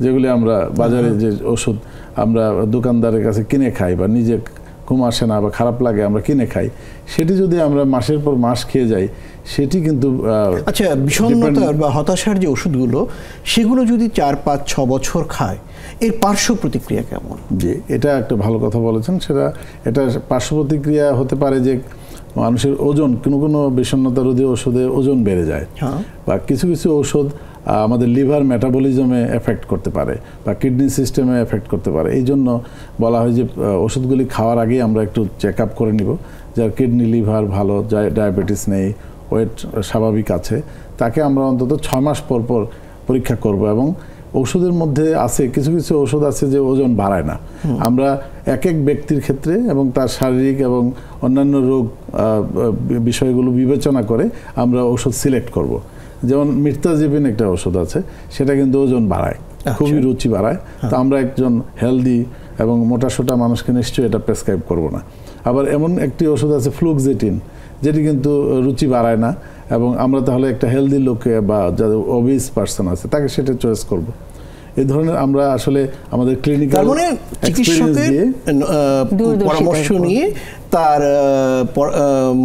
যেগুলি আমরা বাজারে যে ওষুধ আমরা দোকানদারের কাছে কিনে খাই, বা নিজে ঘুম আসে না বা খারাপ লাগে আমরা কিনে খাই, সেটি যদি আমরা মাসের পর মাস খেয়ে যাই, সেটি কিন্তু আচ্ছা, বিষণ্ণতার বা হতাশার যে ওষুধগুলো, সেগুলো যদি 4-5-6 বছর খায়, এর পার্শ্ব প্রতিক্রিয়া কেমন? জি, এটা একটা ভালো কথা বলেছেন। এটা পার্শ্ব প্রতিক্রিয়া হতে পারে যে মানুষের ওজন, কোনো বিষণ্ণতা রোধী ওষুধে ওজন বেড়ে যায়, বা কিছু কিছু ওষুধ আমাদের লিভার মেটাবলিজমে এফেক্ট করতে পারে বা কিডনি সিস্টেমে এফেক্ট করতে পারে। এই জন্য বলা হয় যে ওষুধগুলি খাওয়ার আগেই আমরা একটু চেক আপ করে নিব, যার কিডনি লিভার ভালো, ডায়াবেটিস নেই, ওয়েট স্বাভাবিক আছে, তাকে আমরা অন্তত 6 মাস পর পর পরীক্ষা করব। এবং ওষুধের মধ্যে আছে কিছু কিছু ওষুধ আছে যে ওজন বাড়ায় না। আমরা এক এক ব্যক্তির ক্ষেত্রে এবং তার শারীরিক এবং অন্যান্য রোগ বিষয়গুলো বিবেচনা করে আমরা ওষুধ সিলেক্ট করব। যেমন মির্তাজিবিন একটা ওষুধ আছে, সেটা কিন্তু ওজন বাড়ায়, খুবই রুচি বাড়ায়। তো আমরা একজন হেলদি এবং মোটাসোটা মানুষকে নিশ্চয়ই এটা প্রেসক্রাইব করব না। আবার এমন একটি ওষুধ আছে ফ্লুক্সেটিন, যেটি কিন্তু রুচি বাড়ায় না, এবং আমরা তাহলে একটা হেলদি লোকে বা যাদের ওবিস পার্সন আছে তাকে সেটা চয়েস করব। এই ধরনের আমরা আসলে আমাদের ক্লিনিক্যাল চিকিৎসকের পরামর্শ নিয়ে তার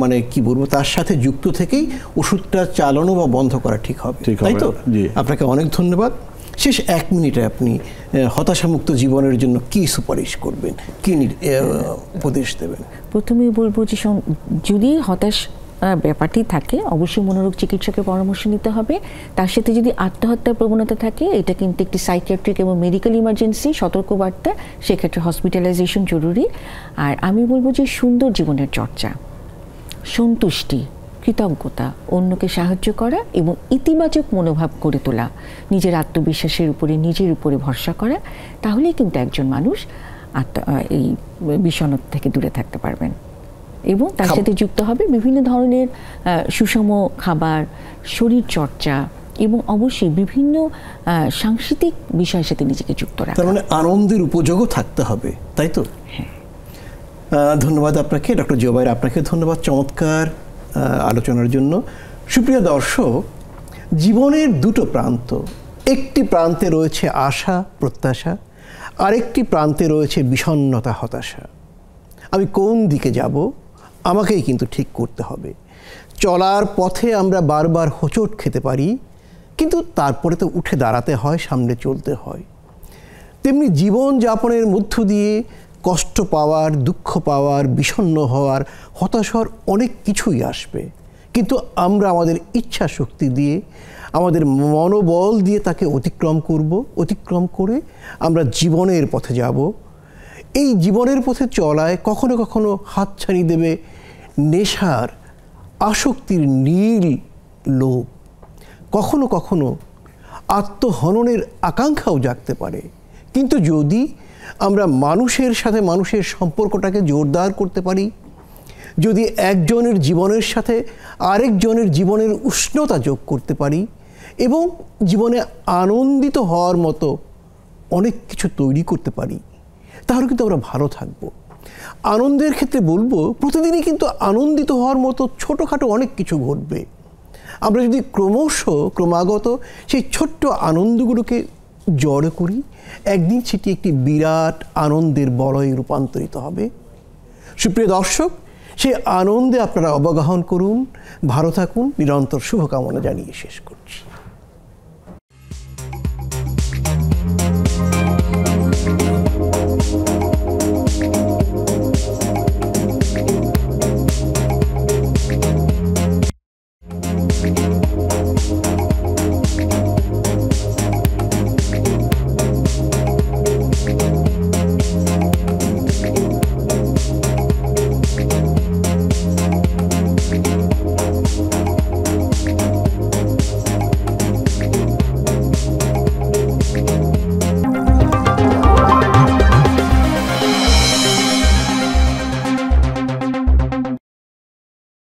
মানে কি বলবো, তার সাথে যুক্ত থেকেই ওষুধটা চালানো বা বন্ধ করা ঠিক হবে, তাই তো? আপনাকে অনেক ধন্যবাদ। শেষ 1 মিনিটে আপনি হতাশামুক্ত জীবনের জন্য কি সুপারিশ করবেন, কি উপদেশ দেবেন? প্রথমেই বলবো যে যদি হতাশ ব্যাপারটি থাকে, অবশ্যই মনোরোগ চিকিৎসকের পরামর্শ নিতে হবে। তার সাথে যদি আত্মহত্যার প্রবণতা থাকে, এটা কিন্তু একটি সাইকিয়াট্রিক এবং মেডিকেল ইমার্জেন্সি, সতর্কবার্তা, সেক্ষেত্রে হসপিটালাইজেশন জরুরি। আর আমি বলবো যে সুন্দর জীবনের চর্চা, সন্তুষ্টি, কৃতজ্ঞতা, অন্যকে সাহায্য করা এবং ইতিবাচক মনোভাব গড়ে তোলা, নিজের আত্মবিশ্বাসের উপরে, নিজের উপরে ভরসা করা, তাহলেই কিন্তু একজন মানুষ এই বিষণ্ণতা থেকে দূরে থাকতে পারবেন। এবং তার সাথে যুক্ত হবে বিভিন্ন ধরনের সুষম খাবার, শরীর চর্চা এবং অবশ্যই বিভিন্ন সাংস্কৃতিক বিষয়ের সাথে নিজেকে যুক্ত রাখা। তার মানে আনন্দের উপযোগও থাকতে হবে, তাই তো? হ্যাঁ, ধন্যবাদ আপনাকে ডক্টর জুবায়ের, আপনাকে ধন্যবাদ চমৎকার আলোচনার জন্য। সুপ্রিয় দর্শক, জীবনের দুটো প্রান্ত, একটি প্রান্তে রয়েছে আশা প্রত্যাশা, আরেকটি প্রান্তে রয়েছে বিষণ্ণতা হতাশা। আমি কোন দিকে যাব আমাকেই কিন্তু ঠিক করতে হবে। চলার পথে আমরা বারবার হোঁচট খেতে পারি, কিন্তু তারপরে তো উঠে দাঁড়াতে হয়, সামনে চলতে হয়। তেমনি জীবন যাপনের মধ্য দিয়ে কষ্ট পাওয়ার, দুঃখ পাওয়ার, বিষণ্ণ হওয়ার, হতাশ হওয়ার অনেক কিছুই আসবে, কিন্তু আমরা আমাদের ইচ্ছা শক্তি দিয়ে, আমাদের মনোবল দিয়ে তাকে অতিক্রম করব। অতিক্রম করে আমরা জীবনের পথে যাব। এই জীবনের পথে চলায় কখনো কখনো হাতছানি দেবে নেশার, আসক্তির নীল লোভ, কখনো কখনো আত্মহননের আকাঙ্ক্ষাও জাগতে পারে। কিন্তু যদি আমরা মানুষের সাথে মানুষের সম্পর্কটাকে জোরদার করতে পারি, যদি একজনের জীবনের সাথে আরেকজনের জীবনের উষ্ণতা যোগ করতে পারি এবং জীবনে আনন্দিত হওয়ার মতো অনেক কিছু তৈরি করতে পারি, তাহলে কিন্তু আমরা ভালো থাকব। আনন্দের ক্ষেত্রে বলবো, প্রতিদিনই কিন্তু আনন্দিত হওয়ার মতো ছোটোখাটো অনেক কিছু ঘটবে। আমরা যদি ক্রমাগত সেই ছোট্ট আনন্দগুলোকে জড়ো করি, একদিন সেটি একটি বিরাট আনন্দের বলয়ে রূপান্তরিত হবে। সুপ্রিয় দর্শক, সেই আনন্দে আপনারা অবগাহন করুন, ভালো থাকুন, নিরন্তর শুভকামনা জানিয়ে শেষ করছি।